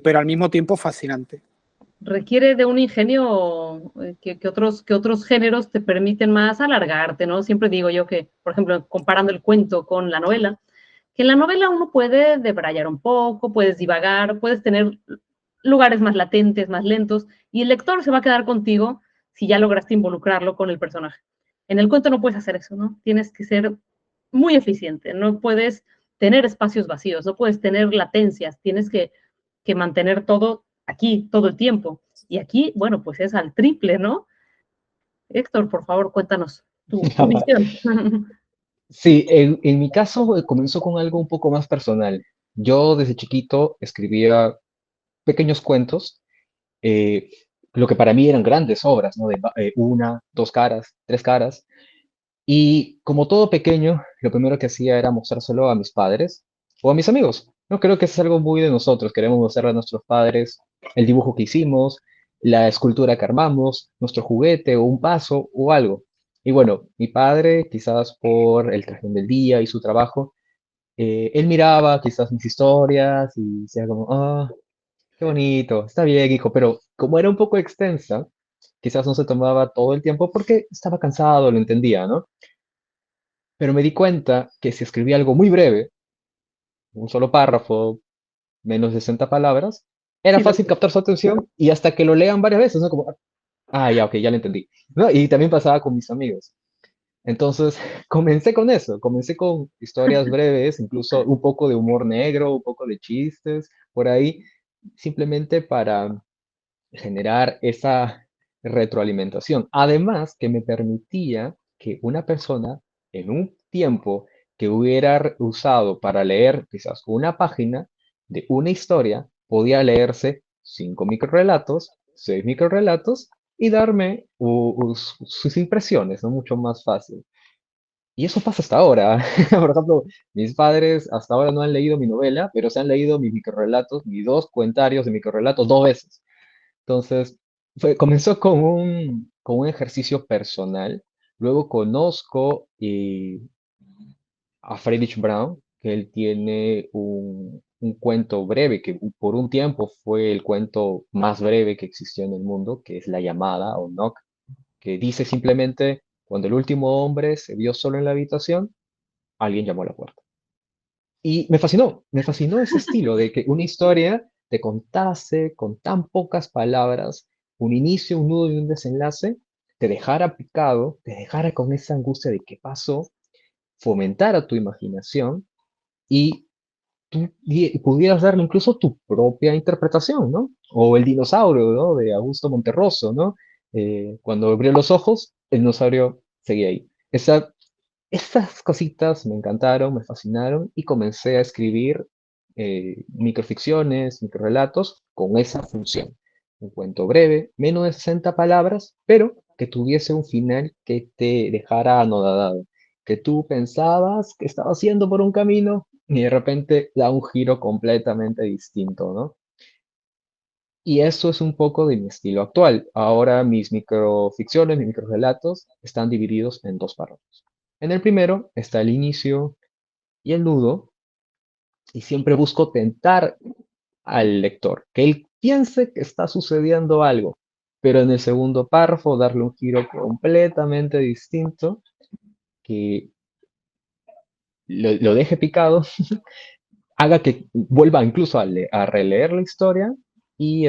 pero al mismo tiempo fascinante. Requiere de un ingenio que otros géneros te permiten más alargarte, ¿no? Siempre digo yo que, por ejemplo, comparando el cuento con la novela, que en la novela uno puede debrayar un poco, puedes divagar, puedes tener lugares más latentes, más lentos, y el lector se va a quedar contigo si ya lograste involucrarlo con el personaje. En el cuento no puedes hacer eso, ¿no? Tienes que ser muy eficiente, no puedes tener espacios vacíos, no puedes tener latencias, tienes que mantener todo aquí, todo el tiempo. Y aquí, bueno, pues es al triple, ¿no? Héctor, por favor, cuéntanos tu visión. Sí, en mi caso comenzó con algo un poco más personal. Yo desde chiquito escribía pequeños cuentos, eh, lo que para mí eran grandes obras, ¿no? De una, dos caras, tres caras. Y como todo pequeño, lo primero que hacía era mostrárselo a mis padres o a mis amigos. No creo que es algo muy de nosotros. Queremos mostrarle a nuestros padres el dibujo que hicimos, la escultura que armamos, nuestro juguete o un paso o algo. Y bueno, mi padre, quizás por el trajín del día y su trabajo, él miraba quizás mis historias y decía como, ah, qué bonito, está bien, hijo, pero como era un poco extensa, quizás no se tomaba todo el tiempo porque estaba cansado, lo entendía, ¿no? Pero me di cuenta que si escribía algo muy breve, un solo párrafo, menos de 60 palabras, era Sí, fácil captar su atención y hasta que lo lean varias veces, ¿no? Como, ya, ok, ya lo entendí. ¿No? Y también pasaba con mis amigos. Entonces, comencé con eso, comencé con historias breves, incluso un poco de humor negro, un poco de chistes, por ahí, simplemente para generar esa retroalimentación. Además, que me permitía que una persona en un tiempo que hubiera usado para leer quizás una página de una historia, podía leerse 5 microrelatos, 6 microrelatos y darme sus impresiones, ¿no? Mucho más fácil. Y eso pasa hasta ahora. Por ejemplo, mis padres hasta ahora no han leído mi novela, pero se han leído mis microrelatos, mis dos cuentarios de microrelatos 2 veces. Entonces, comenzó con un ejercicio personal. Luego conozco a Friedrich Brown, que él tiene un cuento breve, que por un tiempo fue el cuento más breve que existió en el mundo, que es La llamada o Knock, que dice simplemente, cuando el último hombre se vio solo en la habitación, alguien llamó a la puerta. Y me fascinó ese estilo de que una historia te contase con tan pocas palabras, un inicio, un nudo y un desenlace, te dejara picado, te dejara con esa angustia de qué pasó, fomentara tu imaginación y tú pudieras darle incluso tu propia interpretación, ¿no? O el dinosaurio, ¿no? De Augusto Monterroso, ¿no? Cuando abrió los ojos, el dinosaurio seguía ahí. Esas cositas me encantaron, me fascinaron y comencé a escribir microficciones, microrelatos con esa función. Un cuento breve, menos de 60 palabras, pero que tuviese un final que te dejara anodadado, que tú pensabas que estabas yendo por un camino y de repente da un giro completamente distinto, ¿no? Y eso es un poco de mi estilo actual. Ahora mis microficciones, mis microrelatos están divididos en dos párrafos. En el primero está el inicio y el nudo, y siempre busco tentar al lector, que él piense que está sucediendo algo, pero en el segundo párrafo darle un giro completamente distinto, que lo deje picado, haga que vuelva incluso a releer la historia y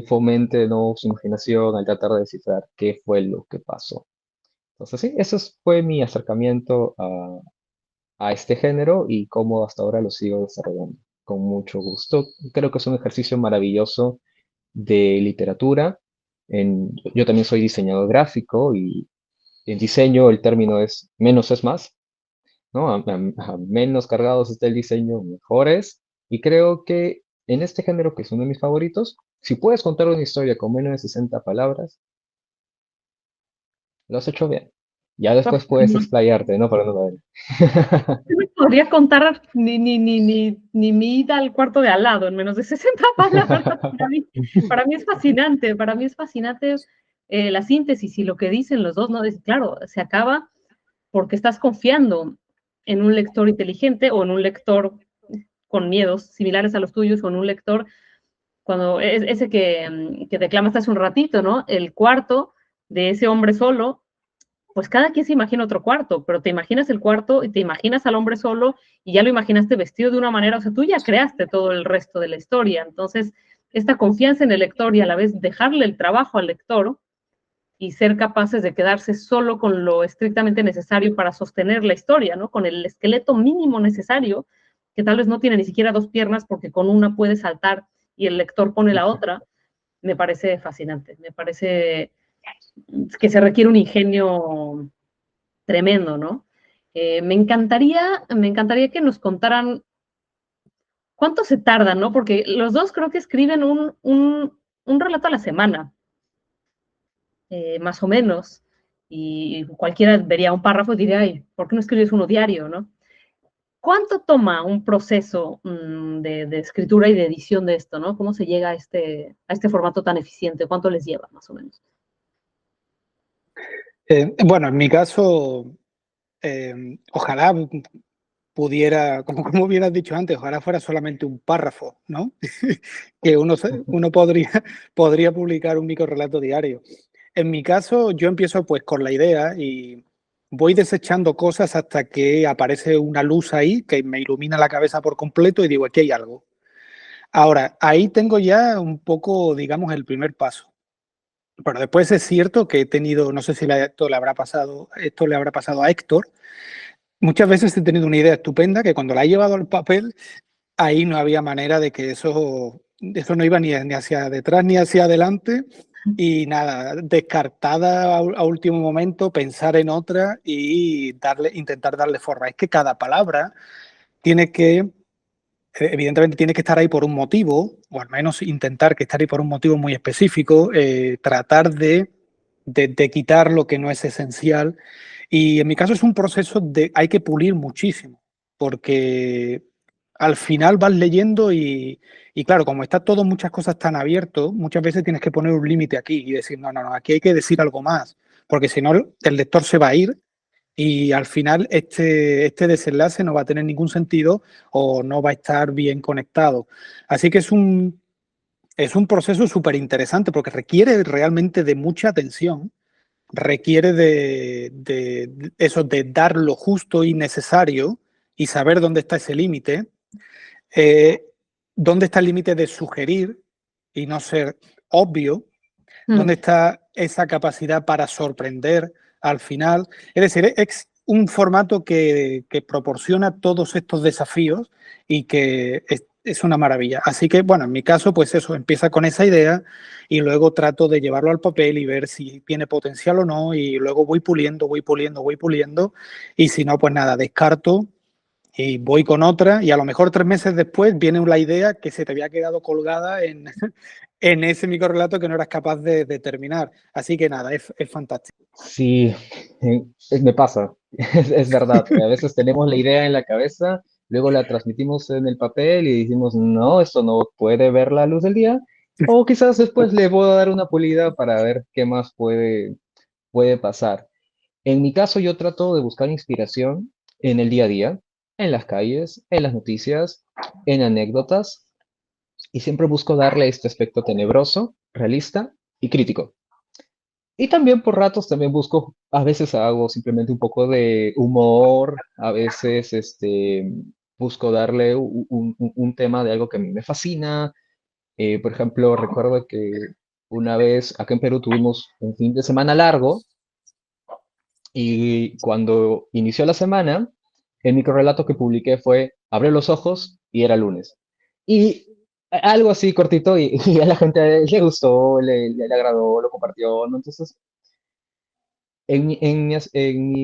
fomente, ¿no?, su imaginación al tratar de descifrar qué fue lo que pasó. Entonces, sí, ese fue mi acercamiento a este género y cómo hasta ahora lo sigo desarrollando con mucho gusto. Creo que es un ejercicio maravilloso de literatura. Yo también soy diseñador gráfico y en diseño el término es menos es más, ¿no? A menos cargados está el diseño, mejor es. Y creo que en este género, que es uno de mis favoritos, si puedes contar una historia con menos de 60 palabras, lo has hecho bien. Ya después puedes No, explayarte, ¿no? Para una novela. no me podría contar ni mi ida al cuarto de al lado en menos de 60 palabras. Para mí es fascinante, para mí es fascinante la síntesis y lo que dicen los dos, ¿no? Es, claro, se acaba porque estás confiando en un lector inteligente o en un lector con miedos similares a los tuyos o en un lector, cuando es ese que declamaste hace un ratito, ¿no? El cuarto de ese hombre solo, pues cada quien se imagina otro cuarto, pero te imaginas el cuarto y te imaginas al hombre solo y ya lo imaginaste vestido de una manera, o sea, tú ya creaste todo el resto de la historia. Entonces, esta confianza en el lector y a la vez dejarle el trabajo al lector y ser capaces de quedarse solo con lo estrictamente necesario para sostener la historia, ¿no? Con el esqueleto mínimo necesario, que tal vez no tiene ni siquiera dos piernas porque con una puede saltar y el lector pone la otra, me parece fascinante, me parece que se requiere un ingenio tremendo, ¿no? Me encantaría que nos contaran cuánto se tardan, ¿no? Porque los dos creo que escriben un relato a la semana, más o menos, y cualquiera vería un párrafo y diría, ay, ¿por qué no escribes uno diario, no? ¿Cuánto toma un proceso de escritura y de edición de esto, no? ¿Cómo se llega a este formato tan eficiente? ¿Cuánto les lleva, más o menos? Bueno, en mi caso, ojalá pudiera, como bien has dicho antes, ojalá fuera solamente un párrafo, ¿no? Que uno podría publicar un microrelato diario. En mi caso, yo empiezo pues con la idea y voy desechando cosas hasta que aparece una luz ahí que me ilumina la cabeza por completo y digo, aquí hay algo. Ahora, ahí tengo ya un poco, digamos, el primer paso. Pero después es cierto que he tenido, no sé si esto le habrá pasado a Héctor. Muchas veces he tenido una idea estupenda que cuando la he llevado al papel, ahí no había manera de que eso no iba ni hacia detrás ni hacia adelante. Y nada, descartada a último momento, pensar en otra y intentar darle forma. Es que cada palabra tiene que, evidentemente tiene que estar ahí por un motivo, o al menos intentar que esté ahí por un motivo muy específico, tratar de quitar lo que no es esencial. Y en mi caso es un proceso hay que pulir muchísimo, porque al final vas leyendo y claro, como está todo, muchas cosas tan abierto, muchas veces tienes que poner un límite aquí y decir, no, no, no, aquí hay que decir algo más, porque si no el lector se va a ir y al final este desenlace no va a tener ningún sentido o no va a estar bien conectado. Así que es un proceso súper interesante porque requiere realmente de mucha atención, requiere de eso, de dar lo justo y necesario y saber dónde está ese límite, eh, dónde está el límite de sugerir y no ser obvio, dónde está esa capacidad para sorprender al final. Es decir, es un formato que proporciona todos estos desafíos y que es una maravilla. Así que, bueno, en mi caso, pues eso, empieza con esa idea y luego trato de llevarlo al papel y ver si tiene potencial o no y luego voy puliendo, voy puliendo, voy puliendo y si no, pues nada, descarto y voy con otra y a lo mejor 3 meses después viene la idea que se te había quedado colgada en ese microrelato que no eras capaz de terminar. Así que nada, es fantástico. Sí, me pasa, es verdad. A veces tenemos la idea en la cabeza, luego la transmitimos en el papel y decimos, no, esto no puede ver la luz del día. O quizás después le puedo dar una pulida para ver qué más puede pasar. En mi caso, yo trato de buscar inspiración en el día a día, en las calles, en las noticias, en anécdotas, y siempre busco darle este aspecto tenebroso, realista y crítico. Y también por ratos también busco, a veces hago simplemente un poco de humor, a veces busco darle un tema de algo que a mí me fascina. Por ejemplo, recuerdo que una vez acá en Perú tuvimos un fin de semana largo y cuando inició la semana, el microrelato que publiqué fue Abre los ojos y era lunes. Y algo así cortito y a la gente le gustó, le agradó, lo compartió, ¿no? Entonces, en mi, en mi, as- en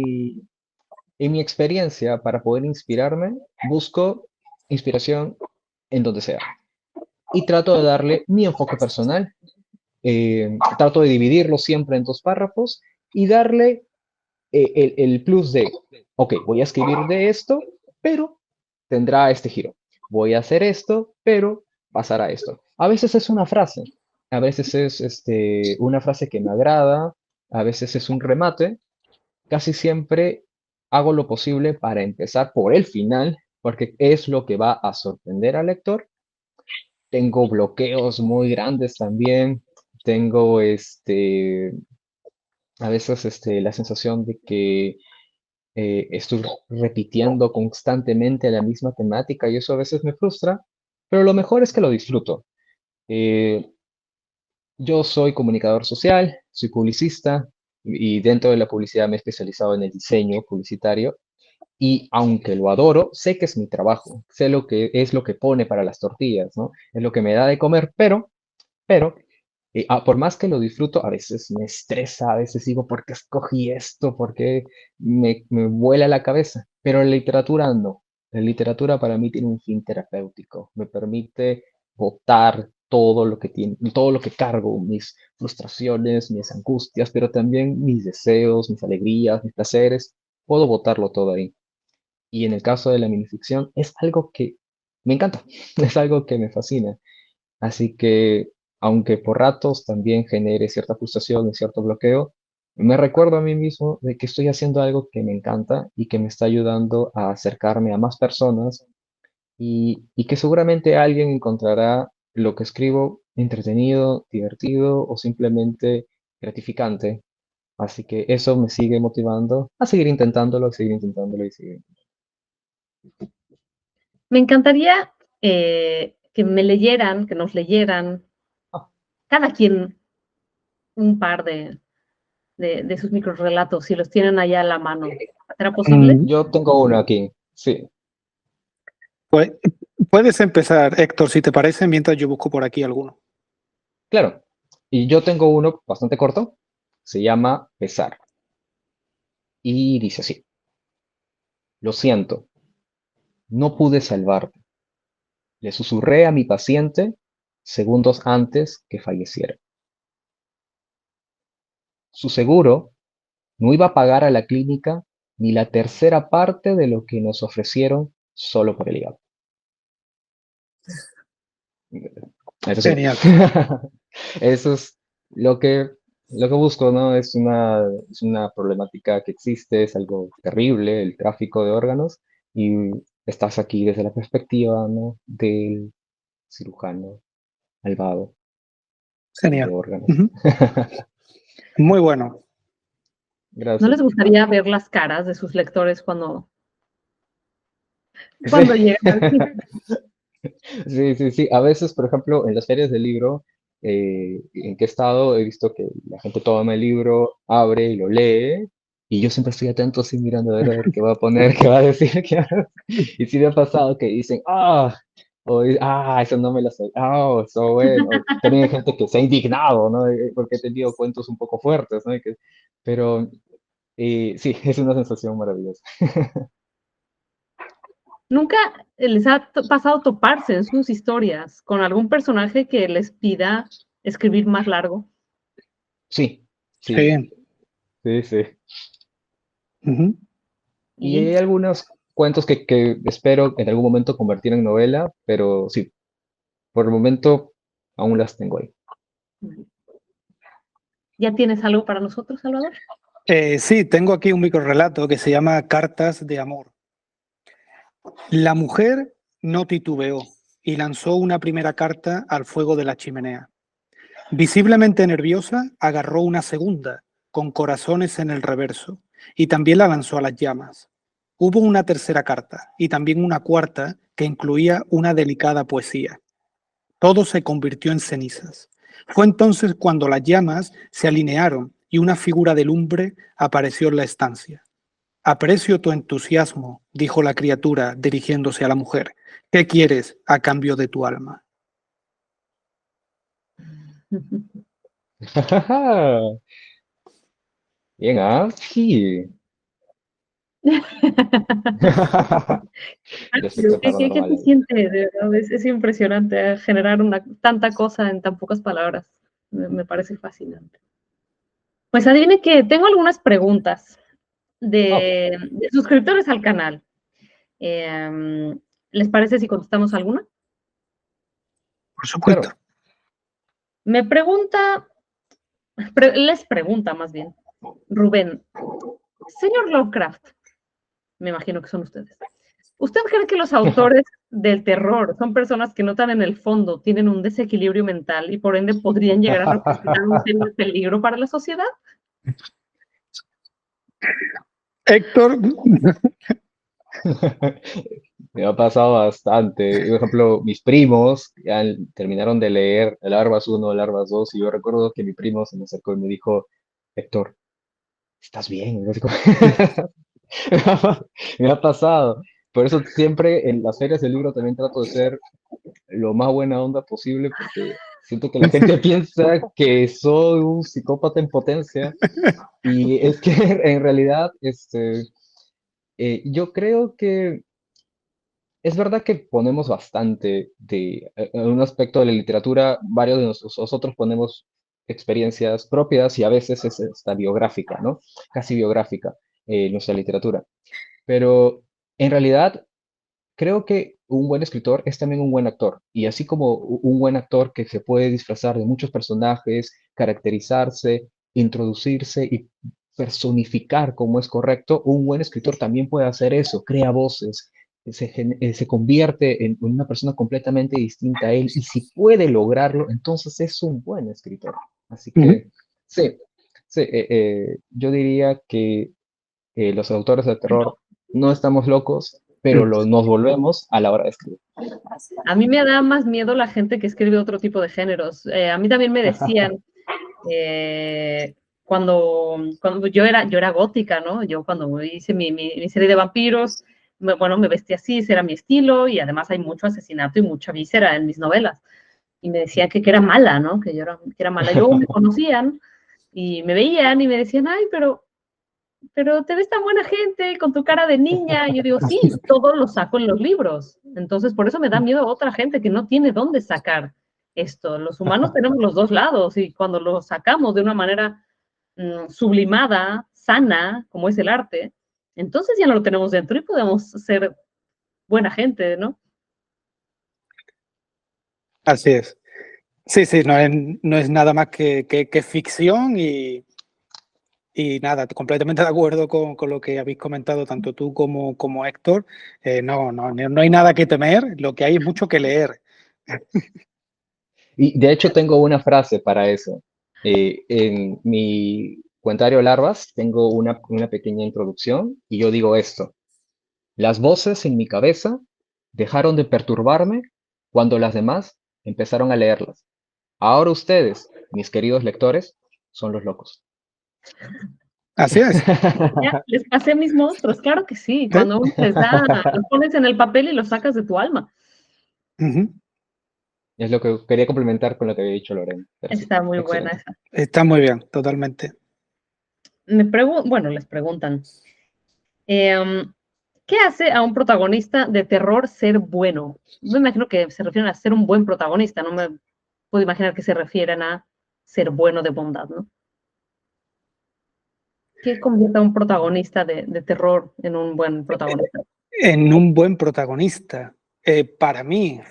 mi experiencia, para poder inspirarme, busco inspiración en donde sea. Y trato de darle mi enfoque personal. Trato de dividirlo siempre en 2 párrafos y darle el plus de, ok, voy a escribir de esto, pero tendrá este giro. Voy a hacer esto, pero pasará esto. A veces es una frase, a veces es una frase que me agrada, a veces es un remate. Casi siempre hago lo posible para empezar por el final, porque es lo que va a sorprender al lector. Tengo bloqueos muy grandes también. Tengo a veces la sensación de que estoy repitiendo constantemente la misma temática y eso a veces me frustra, pero lo mejor es que lo disfruto. Eh, yo soy comunicador social, soy publicista y dentro de la publicidad me he especializado en el diseño publicitario. Y aunque lo adoro, sé que es mi trabajo, sé lo que es lo que pone para las tortillas, ¿no? Es lo que me da de comer, pero por más que lo disfruto, a veces me estresa, a veces digo, ¿por qué escogí esto? ¿Por qué me vuela la cabeza? Pero la literatura no. La literatura para mí tiene un fin terapéutico. Me permite botar todo lo que tiene, todo lo que cargo, mis frustraciones, mis angustias, pero también mis deseos, mis alegrías, mis placeres. Puedo botarlo todo ahí. Y en el caso de la minificción, es algo que me encanta, es algo que me fascina. Así que, aunque por ratos también genere cierta frustración y cierto bloqueo, me recuerdo a mí mismo de que estoy haciendo algo que me encanta y que me está ayudando a acercarme a más personas y que seguramente alguien encontrará lo que escribo entretenido, divertido o simplemente gratificante. Así que eso me sigue motivando a seguir intentándolo, a seguir intentándolo y seguir. Me encantaría que me leyeran, que nos leyeran, Ah, cada quien un par de sus microrelatos, si los tienen allá a la mano. ¿Será posible? yo tengo uno aquí, sí, Pues puedes empezar, Héctor, si te parece, mientras yo busco por aquí alguno. claro. Y yo tengo uno bastante corto, se llama Pesar. Y dice así, lo siento, no pude salvarte. Le susurré a mi paciente segundos antes que falleciera. Su seguro no iba a pagar a la clínica ni la tercera parte de lo que nos ofrecieron solo por el hígado. Eso sí. Genial. Eso es lo que, lo que busco, ¿no? Es una problemática que existe, es algo terrible, el tráfico de órganos, y estás aquí desde la perspectiva, ¿no? Del cirujano malvado de Genial. órganos. Ujú. Muy bueno. ¿No Gracias. les gustaría ver las caras de sus lectores cuando Sí. llegan aquí? Sí, sí, sí. A veces, por ejemplo, en las ferias del libro, en que he estado, he visto que la gente toma el libro, abre y lo lee, y yo siempre estoy atento así mirando a ver qué va a poner, qué va a decir. Y sí me ha pasado que dicen, eso no me lo sé, eso bueno. También hay gente que se ha indignado, ¿no? Porque he tenido cuentos un poco fuertes, ¿no? Pero sí, es una sensación maravillosa. ¿Nunca les ha pasado toparse en sus historias con algún personaje que les pida escribir más largo? Sí, sí, Sí. sí, sí. Ujú. Y Y hay algunos cuentos que espero en algún momento convertir en novela, pero sí, por el momento aún las tengo ahí. ¿ya tienes algo para nosotros, Salvador? Sí, tengo aquí un microrrelato que se llama Cartas de amor. La mujer no titubeó y lanzó una primera carta al fuego de la chimenea. Visiblemente nerviosa, agarró una segunda, con corazones en el reverso, y también la lanzó a las llamas. Hubo una tercera carta y también una cuarta que incluía una delicada poesía. Todo se convirtió en cenizas. Fue entonces cuando las llamas se alinearon y una figura de lumbre apareció en la estancia. Aprecio tu entusiasmo, dijo la criatura dirigiéndose a la mujer. ¿Qué quieres a cambio de tu alma? Bien, ¿ah? Sí. Pero Respecto ¿qué, qué paranormal se ahí. siente? De verdad, es impresionante generar tanta cosa en tan pocas palabras. Me parece fascinante. Pues adivine que tengo algunas preguntas Ok, de suscriptores al canal. ¿Les parece si contestamos alguna? Por supuesto. claro. Me pregunta, les pregunta más bien, Rubén, señor Lovecraft, me imagino que son ustedes. ¿Usted cree que los autores del terror son personas que notan en el fondo, tienen un desequilibrio mental y por ende podrían llegar a representar un serio peligro para la sociedad? Héctor, Me ha pasado bastante. Por ejemplo, mis primos ya terminaron de leer el Larvas 1, el Larvas 2, y yo recuerdo que mi primo se me acercó y me dijo, Héctor, ¿estás bien? Y yo así como, me ha pasado. Por eso siempre en las ferias del libro también trato de ser lo más buena onda posible porque siento que la gente piensa que soy un psicópata en potencia y es que en realidad yo creo que es verdad que ponemos bastante de en un aspecto de la literatura, varios de nosotros ponemos experiencias propias y a veces es esta biográfica, ¿no? Casi biográfica, nuestra literatura. Pero en realidad creo que un buen escritor es también un buen actor. Y así como un buen actor que se puede disfrazar de muchos personajes, caracterizarse, introducirse y personificar como es correcto, un buen escritor también puede hacer eso, crea voces, se convierte en una persona completamente distinta a él y si puede lograrlo, entonces es un buen escritor. Así ujú, que sí, sí, yo diría que los autores de terror no estamos locos, pero mm, nos volvemos a la hora de escribir. A mí me da más miedo la gente que escribe otro tipo de géneros. A mí también me decían, cuando yo era gótica, ¿no? Yo cuando hice mi serie de vampiros, bueno, me vestí así, ese era mi estilo, y además hay mucho asesinato y mucha víscera en mis novelas. Y me decían que era mala, ¿no? Que era mala. Y luego me conocían y me veían y me decían, ay, pero te ves tan buena gente con tu cara de niña. Y yo digo, sí, todo lo saco en los libros. Entonces, por eso me da miedo a otra gente que no tiene dónde sacar esto. Los humanos tenemos los dos lados y cuando lo sacamos de una manera sublimada, sana, como es el arte, entonces ya no lo tenemos dentro y podemos ser buena gente, ¿no? Así es. Sí, sí, no es nada más que ficción y nada, completamente de acuerdo con lo que habéis comentado, tanto tú como Héctor. No hay nada que temer, lo que hay es mucho que leer. Y de hecho tengo una frase para eso. En mi cuentario Larvas tengo una pequeña introducción y yo digo esto. Las voces en mi cabeza dejaron de perturbarme cuando las demás empezaron a leerlas. Ahora ustedes, mis queridos lectores, son los locos. Así es. Ya, les pasé mis monstruos, claro que sí. ¿Eh? Cuando uno les da, los pones en el papel y los sacas de tu alma. Ujú. Es lo que quería complementar con lo que había dicho Lorena. Pero sí, Está muy buena excelente. esa. Está muy bien, totalmente. Bueno, les preguntan, em, ¿qué hace a un protagonista de terror ser bueno? Me imagino que se refieren a ser un buen protagonista, no me puedo imaginar que se refieren a ser bueno de bondad, ¿no? ¿Qué convierte a un protagonista de terror en un buen protagonista? En un buen protagonista, para mí,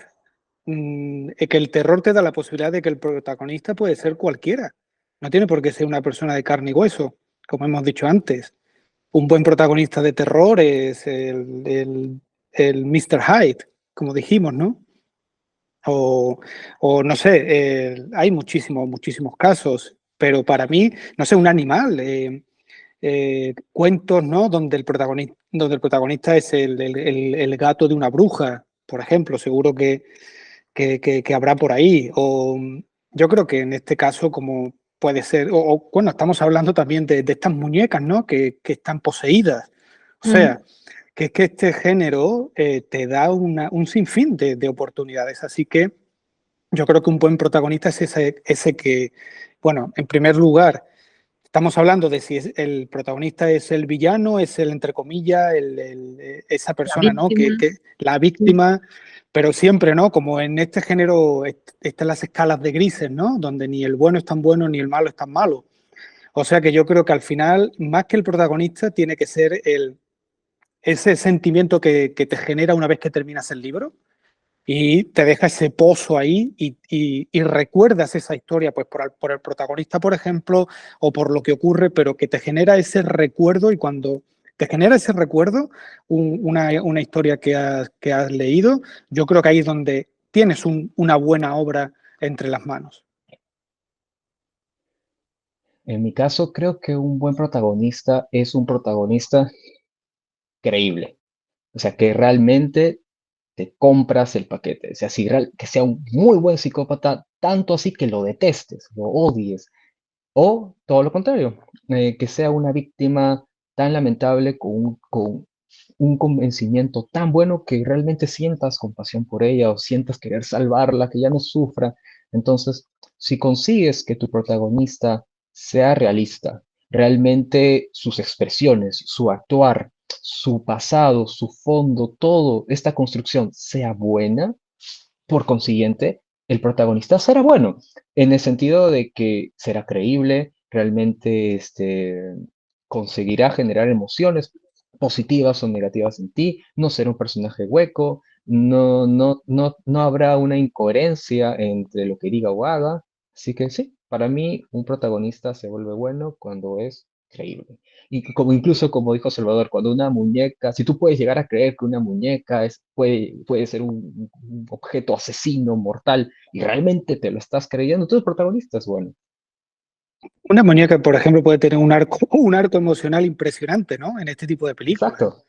que el terror te da la posibilidad de que el protagonista puede ser cualquiera. No tiene por qué ser una persona de carne y hueso, como hemos dicho antes. Un buen protagonista de terror es el Mr. Hyde, como dijimos, ¿no? O, o no sé, hay muchísimos casos, pero para mí, no sé, un animal, cuentos, ¿no? Donde el protagonista es el gato de una bruja, por ejemplo, seguro que habrá por ahí. O yo creo que en este caso, como puede ser, bueno, estamos hablando también de estas muñecas, ¿no? Que están poseídas. O sea, que es que este género te da un sinfín de oportunidades. Así que yo creo que un buen protagonista es ese que, bueno, en primer lugar, estamos hablando de si el protagonista es el villano, es el, entre comillas, esa La persona, ¿no? víctima. La víctima, pero siempre, ¿no? Como en este género están las escalas de grises, ¿no? Donde ni el bueno es tan bueno ni el malo es tan malo. O sea que yo creo que al final, más que el protagonista, tiene que ser ese sentimiento que te genera una vez que terminas el libro y te deja ese pozo ahí y recuerdas esa historia pues por el protagonista, por ejemplo, o por lo que ocurre, pero que te genera ese recuerdo y cuando te genera ese recuerdo, una historia que has leído, yo creo que ahí es donde tienes una buena obra entre las manos. En mi caso, creo que un buen protagonista es un protagonista creíble. O sea, que realmente te compras el paquete. O sea, que sea un muy buen psicópata, tanto así que lo detestes, lo odies. O todo lo contrario, que sea una víctima tan lamentable con un convencimiento tan bueno que realmente sientas compasión por ella o sientas querer salvarla, que ya no sufra. Entonces, si consigues que tu protagonista sea realista, realmente sus expresiones, su actuar, su pasado, su fondo, todo, esta construcción sea buena, por consiguiente, el protagonista será bueno, en el sentido de que será creíble, realmente conseguirá generar emociones positivas o negativas en ti, no será un personaje hueco, no habrá una incoherencia entre lo que diga o haga. Así que sí, para mí un protagonista se vuelve bueno cuando es creíble. Y como incluso como dijo Salvador, cuando una muñeca, si tú puedes llegar a creer que una muñeca puede ser un objeto asesino, mortal, y realmente te lo estás creyendo, tú el protagonista es bueno. Una muñeca, por ejemplo, puede tener un arco emocional impresionante, ¿no? En este tipo de películas. Exacto.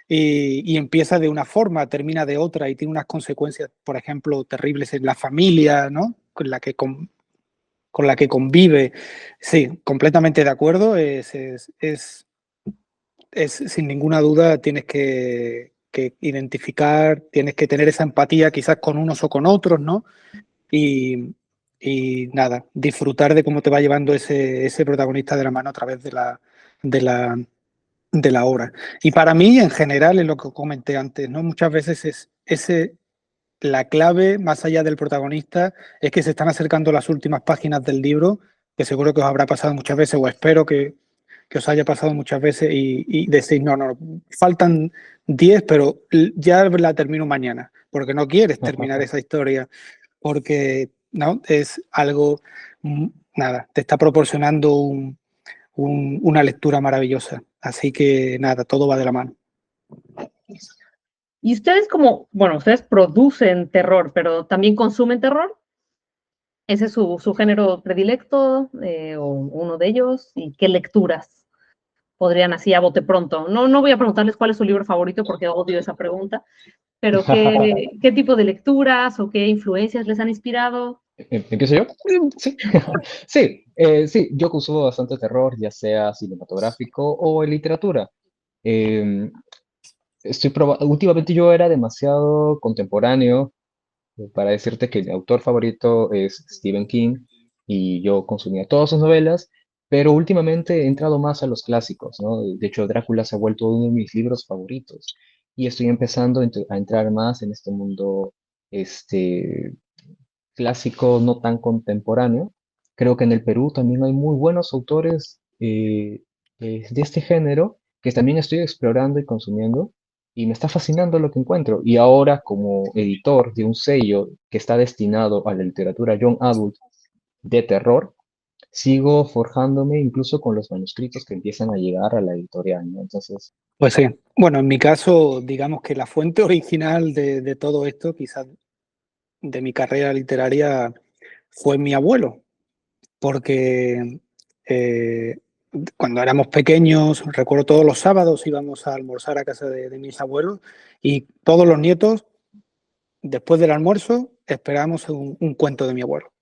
Y empieza de una forma, termina de otra y tiene unas consecuencias, por ejemplo, terribles en la familia, ¿no? Con la que convive. Sí, completamente de acuerdo. Sin ninguna duda, tienes que identificar, tienes que tener esa empatía quizás con unos o con otros, ¿no? Y, y nada, disfrutar de cómo te va llevando ese protagonista de la mano a través de la, de la obra. Y para mí, en general, es lo que comenté antes, ¿no? Muchas veces la clave, más allá del protagonista, es que se están acercando las últimas páginas del libro, que seguro que os habrá pasado muchas veces, o espero que os haya pasado muchas veces, y decís, no, faltan 10 pero ya la termino mañana, porque no quieres terminar esa historia. porque ¿no? Es algo, nada, te está proporcionando una lectura maravillosa. Así que nada, todo va de la mano. Y ustedes bueno, ustedes producen terror, pero también consumen terror. ¿Ese es su género predilecto o uno de ellos? ¿Y qué lecturas podrían así a bote pronto? No, no voy a preguntarles cuál es su libro favorito porque odio esa pregunta, pero ¿qué tipo de lecturas o qué influencias les han inspirado? ¿Empiezo yo? Sí, sí, sí, yo consumo bastante terror, ya sea cinematográfico o en literatura. Em, Últimamente yo era demasiado contemporáneo para decirte que mi autor favorito es Stephen King y yo consumía todas sus novelas, pero últimamente he entrado más a los clásicos, ¿no? De hecho, Drácula se ha vuelto uno de mis libros favoritos y estoy empezando a entrar más en este mundo este, clásico, no tan contemporáneo. Creo que en el Perú también hay muy buenos autores de este género que también estoy explorando y consumiendo y me está fascinando lo que encuentro. Y ahora como editor de un sello que está destinado a la literatura young adult de terror, sigo forjándome incluso con los manuscritos que empiezan a llegar a la editorial, ¿no? Entonces, Pues sí. Bueno, en mi caso, digamos que la fuente original de todo esto, quizás de mi carrera literaria, fue mi abuelo, porque eh, cuando éramos pequeños, recuerdo todos los sábados íbamos a almorzar a casa de mis abuelos y todos los nietos, después del almuerzo, esperábamos un cuento de mi abuelo.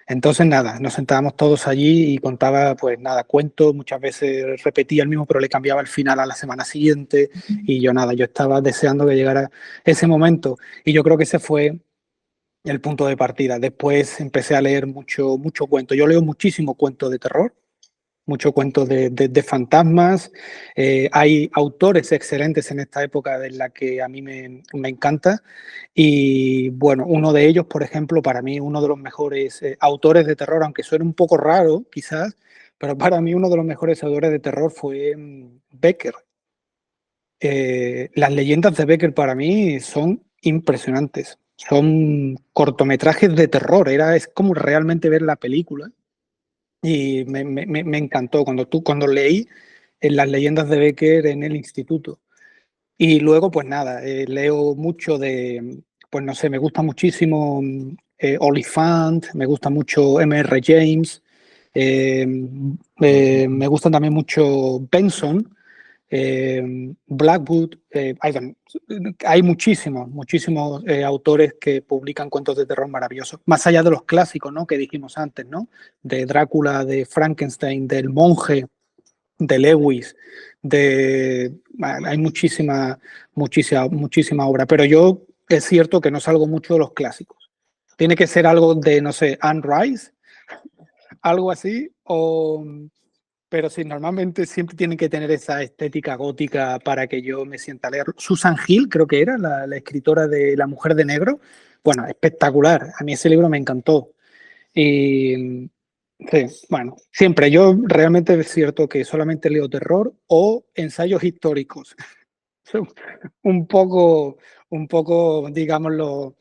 Entonces, nada, nos sentábamos todos allí y contaba, pues nada, cuentos, muchas veces repetía el mismo, pero le cambiaba el final a la semana siguiente y yo nada, yo estaba deseando que llegara ese momento y yo creo que ese fue el punto de partida. Después empecé a leer mucho cuento. Yo leo muchísimo cuento de terror, mucho cuento de fantasmas. Hay autores excelentes en esta época de la que a mí me encanta. Y bueno, uno de ellos, por ejemplo, para mí uno de los mejores autores de terror, aunque suene un poco raro quizás, pero para mí uno de los mejores autores de terror fue Becker. Las leyendas de Becker para mí son impresionantes. Son cortometrajes de terror. Es como realmente ver la película. Y me encantó cuando leí las leyendas de Becker en el instituto. Y luego, pues nada, leo mucho pues no sé, me gusta muchísimo Oliphant, me gusta mucho M.R. James, eh, me gustan también mucho Benson, Blackwood, hay muchísimos autores que publican cuentos de terror maravillosos, más allá de los clásicos, ¿no? Que dijimos antes, ¿no? De Drácula, de Frankenstein, del monje, de Lewis, hay muchísima obra, pero yo es cierto que no salgo mucho de los clásicos. Tiene que ser algo de, no sé, Anne Rice, algo así, pero sí, normalmente siempre tienen que tener esa estética gótica para que yo me sienta a leer. Susan Hill, creo que era la escritora de La Mujer de Negro. Bueno, espectacular. A mí ese libro me encantó. Y sí, bueno, siempre. Yo realmente es cierto que solamente leo terror o ensayos históricos. un poco, digámoslo,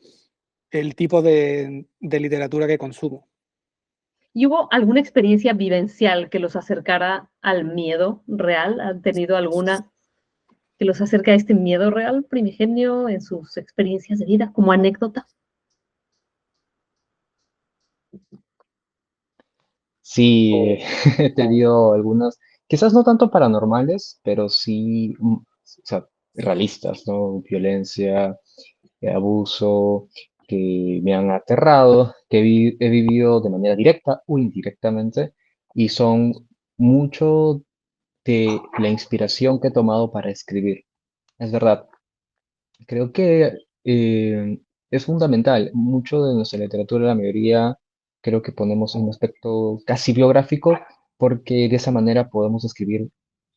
el tipo de literatura que consumo. ¿Y hubo alguna experiencia vivencial que los acercara al miedo real? ¿Han tenido alguna que los acerque a este miedo real primigenio en sus experiencias de vida como anécdota? sí, he tenido algunas, quizás no tanto paranormales, pero sí, o sea, realistas, ¿no? Violencia, abuso, que me han aterrado, que he vivido de manera directa o indirectamente, y son mucho de la inspiración que he tomado para escribir. Es verdad, creo que es fundamental. Mucho de nuestra literatura, la mayoría, creo que ponemos un aspecto casi biográfico, porque de esa manera podemos escribir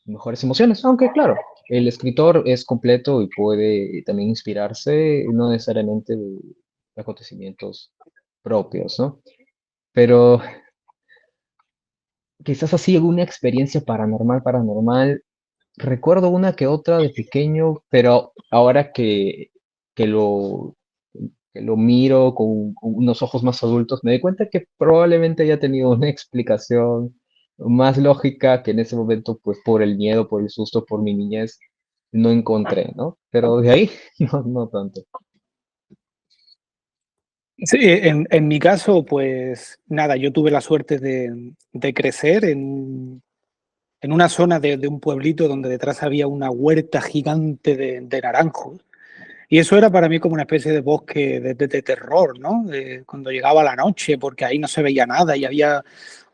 mejores emociones. Aunque, claro, el escritor es completo y puede también inspirarse, no necesariamente de acontecimientos propios, ¿no? Pero quizás así alguna experiencia paranormal. Recuerdo una que otra de pequeño, pero ahora que lo que lo miro con unos ojos más adultos, me doy cuenta que probablemente haya tenido una explicación más lógica que en ese momento, pues por el miedo, por el susto, por mi niñez, no encontré, ¿no? Pero de ahí, no tanto. Sí, en mi caso, pues nada, yo tuve la suerte de crecer en una zona de un pueblito donde detrás había una huerta gigante de naranjos. Y eso era para mí como una especie de bosque de terror, ¿no? Cuando llegaba la noche, porque ahí no se veía nada y había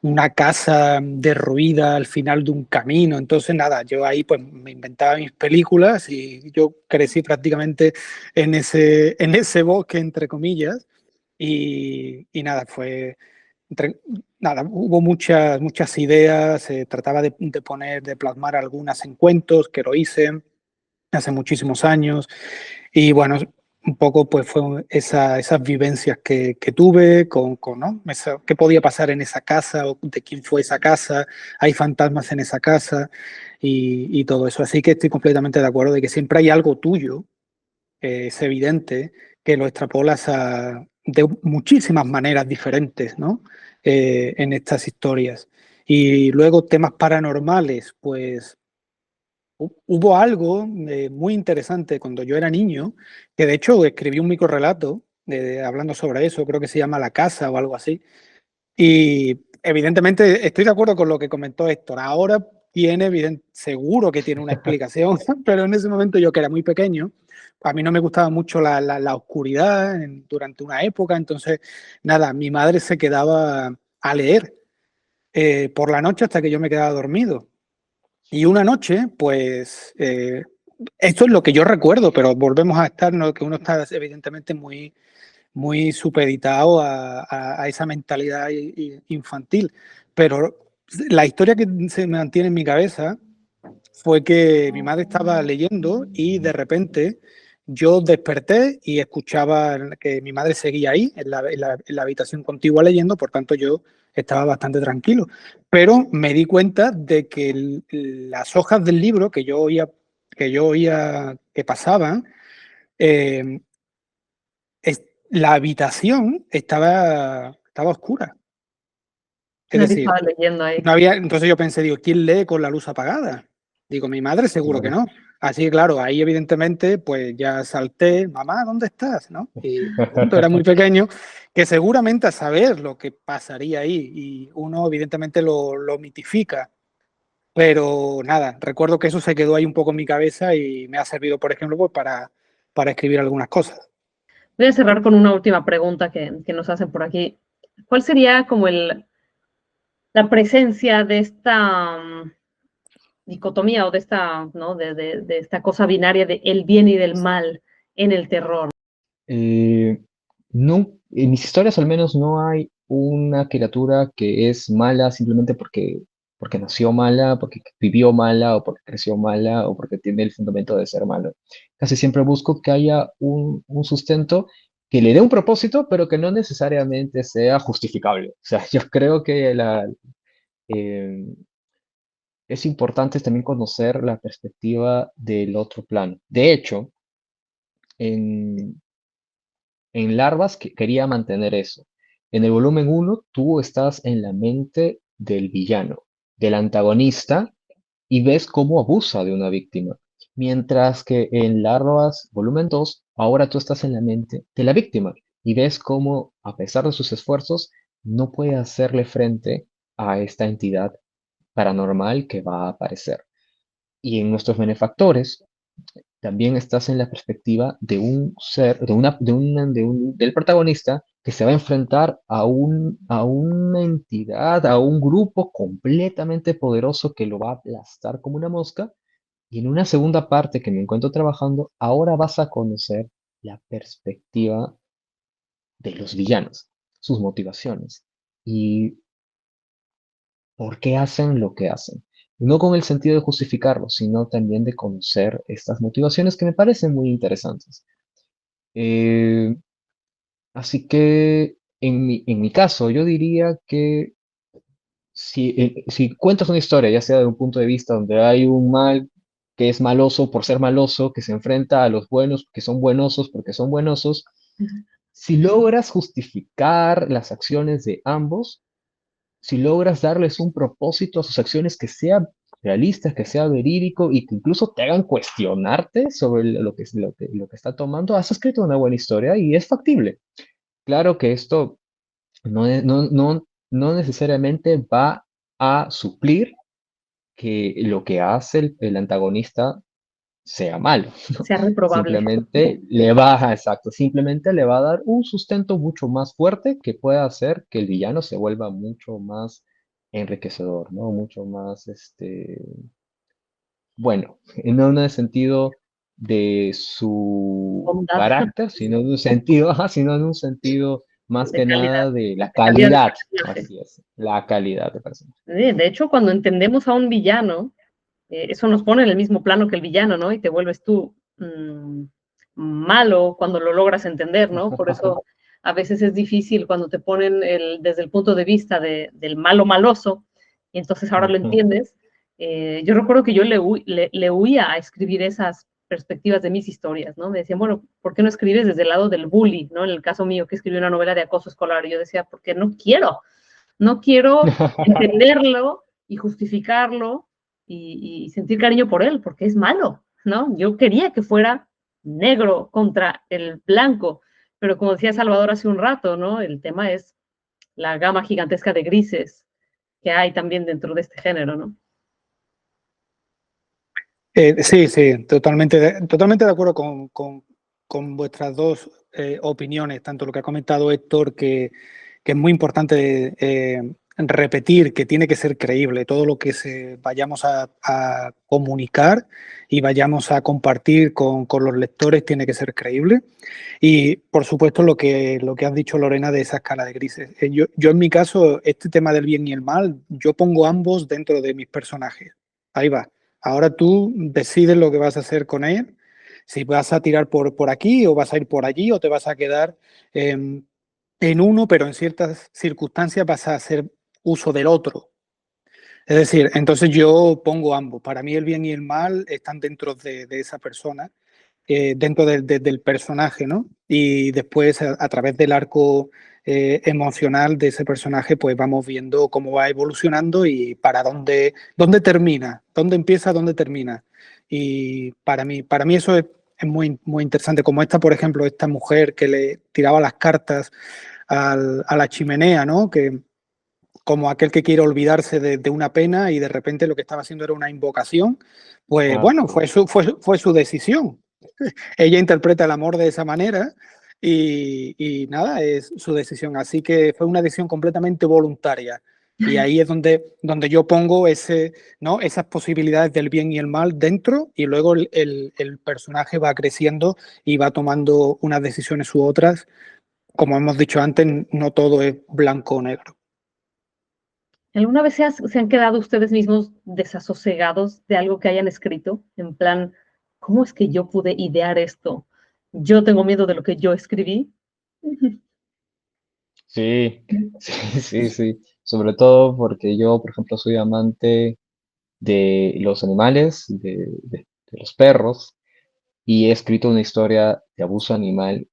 una casa derruida al final de un camino. Entonces, nada, yo ahí pues me inventaba mis películas y yo crecí prácticamente en ese bosque, entre comillas. Y nada, entre- nada, hubo muchas ideas, se trataba de plasmar algunas en cuentos, que lo hice hace muchísimos años. Y bueno, un poco pues fue esas vivencias que tuve ¿no? Qué podía pasar en esa casa o de quién fue esa casa, hay fantasmas en esa casa y todo eso. Así que estoy completamente de acuerdo de que siempre hay algo tuyo, es evidente, que lo extrapolas de muchísimas maneras diferentes, ¿no? En estas historias. Y luego temas paranormales, pues hubo algo muy interesante cuando yo era niño, que de hecho escribí un microrelato hablando sobre eso, creo que se llama La Casa o algo así. Y evidentemente estoy de acuerdo con lo que comentó Héctor. Ahora seguro que tiene una explicación, pero en ese momento yo que era muy pequeño, a mí no me gustaba mucho la oscuridad durante una época, entonces nada, mi madre se quedaba a leer por la noche hasta que yo me quedaba dormido. Y una noche, pues, esto es lo que yo recuerdo, pero volvemos a estar, ¿no? Que uno está evidentemente muy supeditado a esa mentalidad infantil. Pero la historia que se me mantiene en mi cabeza fue que mi madre estaba leyendo y de repente yo desperté y escuchaba que mi madre seguía ahí en la habitación contigua leyendo, por tanto yo estaba bastante tranquilo. Pero me di cuenta de que las hojas del libro que yo oía que pasaban, eh, la habitación estaba oscura. Es Nadie decir, estaba leyendo ahí. no había, entonces yo pensé, digo, ¿quién lee con la luz apagada? Digo, mi madre seguro que Claro. no. Así que claro, ahí evidentemente pues ya salté, mamá, ¿dónde estás? ¿No? Y punto, era muy pequeño, que seguramente a saber lo que pasaría ahí y uno evidentemente lo mitifica. Pero nada, recuerdo que eso se quedó ahí un poco en mi cabeza y me ha servido, por ejemplo, pues para escribir algunas cosas. Voy a cerrar con una última pregunta que nos hacen por aquí. ¿Cuál sería como la presencia de esta dicotomía o de esta, ¿no? De esta cosa binaria de el bien y del mal en el terror? Eh, no, en mis historias al menos no hay una criatura que es mala simplemente porque nació mala, porque vivió mala, o porque creció mala, o porque tiene el fundamento de ser malo. Casi siempre busco que haya un sustento que le dé un propósito, pero que no necesariamente sea justificable. O sea, yo creo que eh, es importante también conocer la perspectiva del otro plano. De hecho, en, en Larvas quería mantener eso. En el volumen uno tú estás en la mente del villano, del antagonista, y ves cómo abusa de una víctima. Mientras que en Larvas volumen 2 ahora tú estás en la mente de la víctima y ves cómo, a pesar de sus esfuerzos, no puede hacerle frente a esta entidad paranormal que va a aparecer. Y en nuestros benefactores, también estás en la perspectiva de un ser, del protagonista que se va a enfrentar a una entidad, a un grupo completamente poderoso que lo va a aplastar como una mosca. Y en una segunda parte que me encuentro trabajando, ahora vas a conocer la perspectiva de los villanos, sus motivaciones y por qué hacen lo que hacen. No con el sentido de justificarlo, sino también de conocer estas motivaciones que me parecen muy interesantes. Eh, Así que en mi caso, yo diría que si cuentas una historia, ya sea de un punto de vista donde hay un mal que es maloso por ser maloso, que se enfrenta a los buenos que son buenosos porque son buenosos, si logras justificar las acciones de ambos, si logras darles un propósito a sus acciones que sea realista, que sea verídico y que incluso te hagan cuestionarte sobre lo que está tomando, has escrito una buena historia y es factible. Claro que esto no necesariamente va a suplir que lo que hace el antagonista sea malo. Sea reprobable. Simplemente le va a dar un sustento mucho más fuerte que pueda hacer que el villano se vuelva mucho más enriquecedor, ¿no? Mucho más, bueno, no en el sentido de su Bondad, carácter, sino en un sentido, sino en un sentido más de que calidad, nada de la de calidad de calidad, personaje. así es, la calidad de personaje. De hecho, cuando entendemos a un villano, eso nos pone en el mismo plano que el villano, ¿no? Y te vuelves tú malo cuando lo logras entender, ¿no? Por eso a veces es difícil cuando te ponen desde el punto de vista del malo maloso, y entonces ahora lo entiendes. Yo recuerdo que yo le huía a escribir esas perspectivas de mis historias, ¿no? Me decían, bueno, ¿por qué no escribes desde el lado del bully, ¿no? En el caso mío, que escribí una novela de acoso escolar, y yo decía, porque no quiero entenderlo y justificarlo y sentir cariño por él, porque es malo, ¿no? Yo quería que fuera negro contra el blanco, pero como decía Salvador hace un rato, ¿no? El tema es la gama gigantesca de grises que hay también dentro de este género, ¿no? Sí, totalmente de acuerdo con vuestras dos opiniones, tanto lo que ha comentado Héctor, que es muy importante repetir que tiene que ser creíble todo lo que vayamos a comunicar y vayamos a compartir con los lectores tiene que ser creíble. Y, por supuesto, lo que has dicho, Lorena, de esa escala de grises. Yo, en mi caso, este tema del bien y el mal, yo pongo ambos dentro de mis personajes. Ahí va. Ahora tú decides lo que vas a hacer con él, si vas a tirar por aquí o vas a ir por allí o te vas a quedar en uno, pero en ciertas circunstancias vas a hacer uso del otro. Es decir, entonces yo pongo ambos. Para mí el bien y el mal están dentro de esa persona, dentro del personaje, ¿no? Y después a través del arco emocional de ese personaje, pues vamos viendo cómo va evolucionando y para dónde termina, dónde empieza, dónde termina. Y para mí eso es muy, muy interesante. Como esta, por ejemplo, esta mujer que le tiraba las cartas a la chimenea, ¿no? Que como aquel que quiere olvidarse de una pena y de repente lo que estaba haciendo era una invocación, pues bueno, Sí. fue su decisión. Ella interpreta el amor de esa manera y nada, es su decisión. Así que fue una decisión completamente voluntaria. Y ahí es donde yo pongo ¿no? esas posibilidades del bien y el mal dentro y luego el personaje va creciendo y va tomando unas decisiones u otras. Como hemos dicho antes, no todo es blanco o negro. ¿Alguna vez se han quedado ustedes mismos desasosegados de algo que hayan escrito? En plan, ¿cómo es que yo pude idear esto? Yo tengo miedo de lo que yo escribí. Sí, sí. Sobre todo porque yo, por ejemplo, soy amante de los animales, de los perros, y he escrito una historia de abuso animal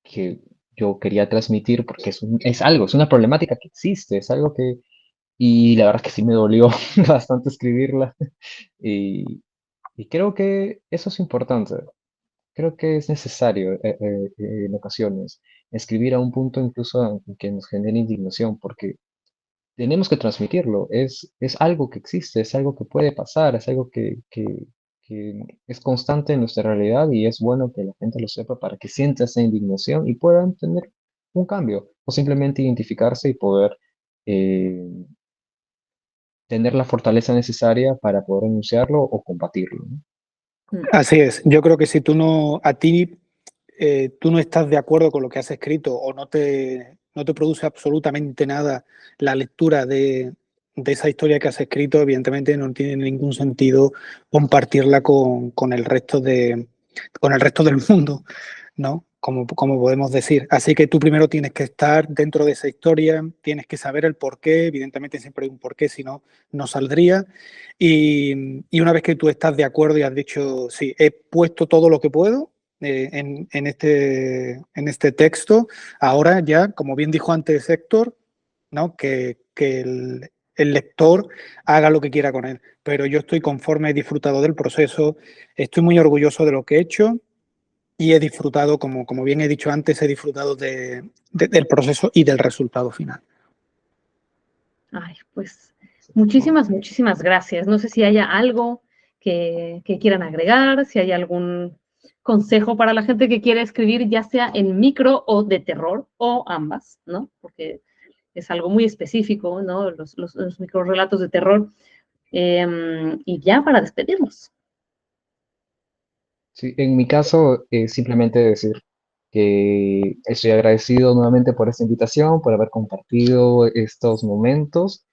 que yo quería transmitir porque es una problemática que existe, es algo y la verdad es que sí me dolió bastante escribirla, y, y creo que eso es importante. Creo que es necesario en ocasiones escribir a un punto incluso en que nos genere indignación, porque tenemos que transmitirlo. Es algo que existe, es algo que puede pasar, es algo que es constante en nuestra realidad y es bueno que la gente lo sepa para que sienta esa indignación y puedan tener un cambio o simplemente identificarse y poder eh, tener la fortaleza necesaria para poder denunciarlo o combatirlo, ¿no? Así es. Yo creo que si a ti tú no estás de acuerdo con lo que has escrito o no te produce absolutamente nada la lectura de esa historia que has escrito, evidentemente no tiene ningún sentido compartirla con el resto del mundo, ¿no? Como podemos decir. Así que tú primero tienes que estar dentro de esa historia, tienes que saber el porqué, evidentemente siempre hay un porqué, si no, no saldría. Y una vez que tú estás de acuerdo y has dicho, sí, he puesto todo lo que puedo, en este texto. Ahora ya, como bien dijo antes Héctor, ¿no? que el lector haga lo que quiera con él. Pero yo estoy conforme, he disfrutado del proceso, estoy muy orgulloso de lo que he hecho y he disfrutado, como bien he dicho antes, he disfrutado del proceso y del resultado final. Ay, pues muchísimas, muchísimas gracias. No sé si haya algo que quieran agregar, si hay algún consejo para la gente que quiere escribir, ya sea en micro o de terror, o ambas, ¿no? Porque es algo muy específico, ¿no? Los microrelatos de terror. Y ya para despedirnos. Sí, en mi caso, simplemente decir que estoy agradecido nuevamente por esta invitación, por haber compartido estos momentos.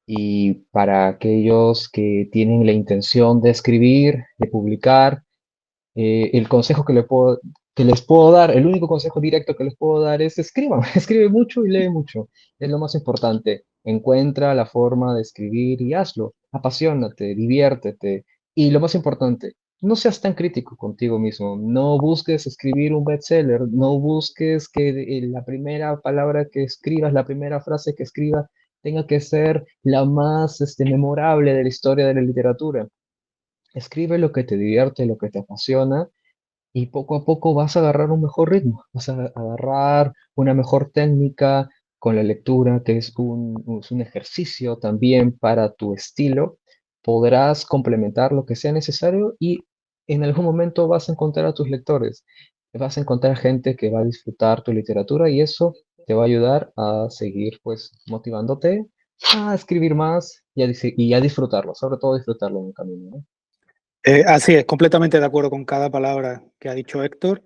Y para aquellos que tienen la intención de escribir, de publicar, el consejo que les puedo dar, el único consejo directo que les puedo dar es escriban, escribe mucho y lee mucho. Es lo más importante. Encuentra la forma de escribir y hazlo. Apasionate, diviértete. Y lo más importante, no seas tan crítico contigo mismo. No busques escribir un bestseller. No busques que la primera palabra que escribas, la primera frase que escribas, tenga que ser la más memorable de la historia de la literatura. Escribe lo que te divierte, lo que te apasiona y poco a poco vas a agarrar un mejor ritmo, vas a agarrar una mejor técnica con la lectura, que es un ejercicio también para tu estilo. Podrás complementar lo que sea necesario y en algún momento vas a encontrar a tus lectores, vas a encontrar gente que va a disfrutar tu literatura y eso te va a ayudar a seguir pues motivándote a escribir más y a disfrutarlo, sobre todo disfrutarlo en el camino, ¿no? Así es, completamente de acuerdo con cada palabra que ha dicho Héctor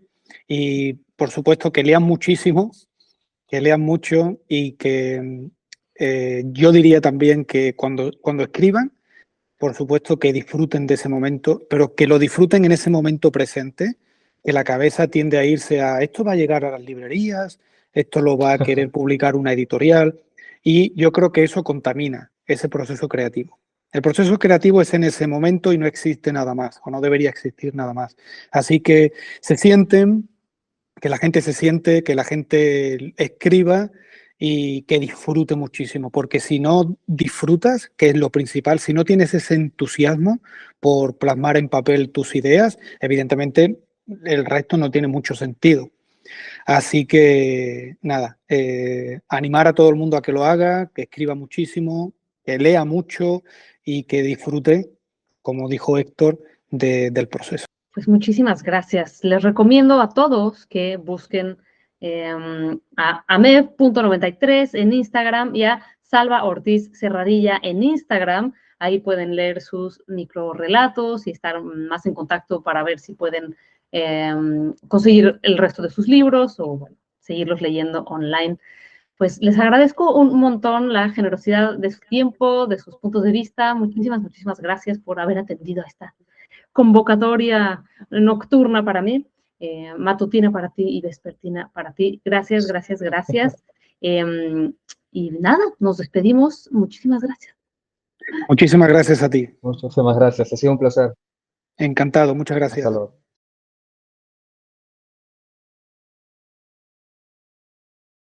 y por supuesto que lean muchísimo, que lean mucho y que yo diría también que cuando escriban, por supuesto que disfruten de ese momento, pero que lo disfruten en ese momento presente, que la cabeza tiende a irse a esto va a llegar a las librerías, esto lo va a querer publicar una editorial y yo creo que eso contamina ese proceso creativo. El proceso creativo es en ese momento y no existe nada más, o no debería existir nada más. Así que se sienten, que la gente se siente, que la gente escriba y que disfrute muchísimo, porque si no disfrutas, que es lo principal, si no tienes ese entusiasmo por plasmar en papel tus ideas, evidentemente el resto no tiene mucho sentido. Así que nada, animar a todo el mundo a que lo haga, que escriba muchísimo, que lea mucho y que disfrute, como dijo Héctor, del proceso. Pues muchísimas gracias. Les recomiendo a todos que busquen a amev.93 en Instagram y a Salva Ortiz Serradilla en Instagram. Ahí pueden leer sus microrelatos y estar más en contacto para ver si pueden conseguir el resto de sus libros o bueno, seguirlos leyendo online. Pues les agradezco un montón la generosidad de su tiempo, de sus puntos de vista. Muchísimas, muchísimas gracias por haber atendido a esta convocatoria nocturna para mí, matutina para ti y vespertina para ti. Gracias, gracias, gracias. Y nada, nos despedimos. Muchísimas gracias. Muchísimas gracias a ti. Muchísimas gracias, ha sido un placer. Encantado, muchas Hasta gracias. luego.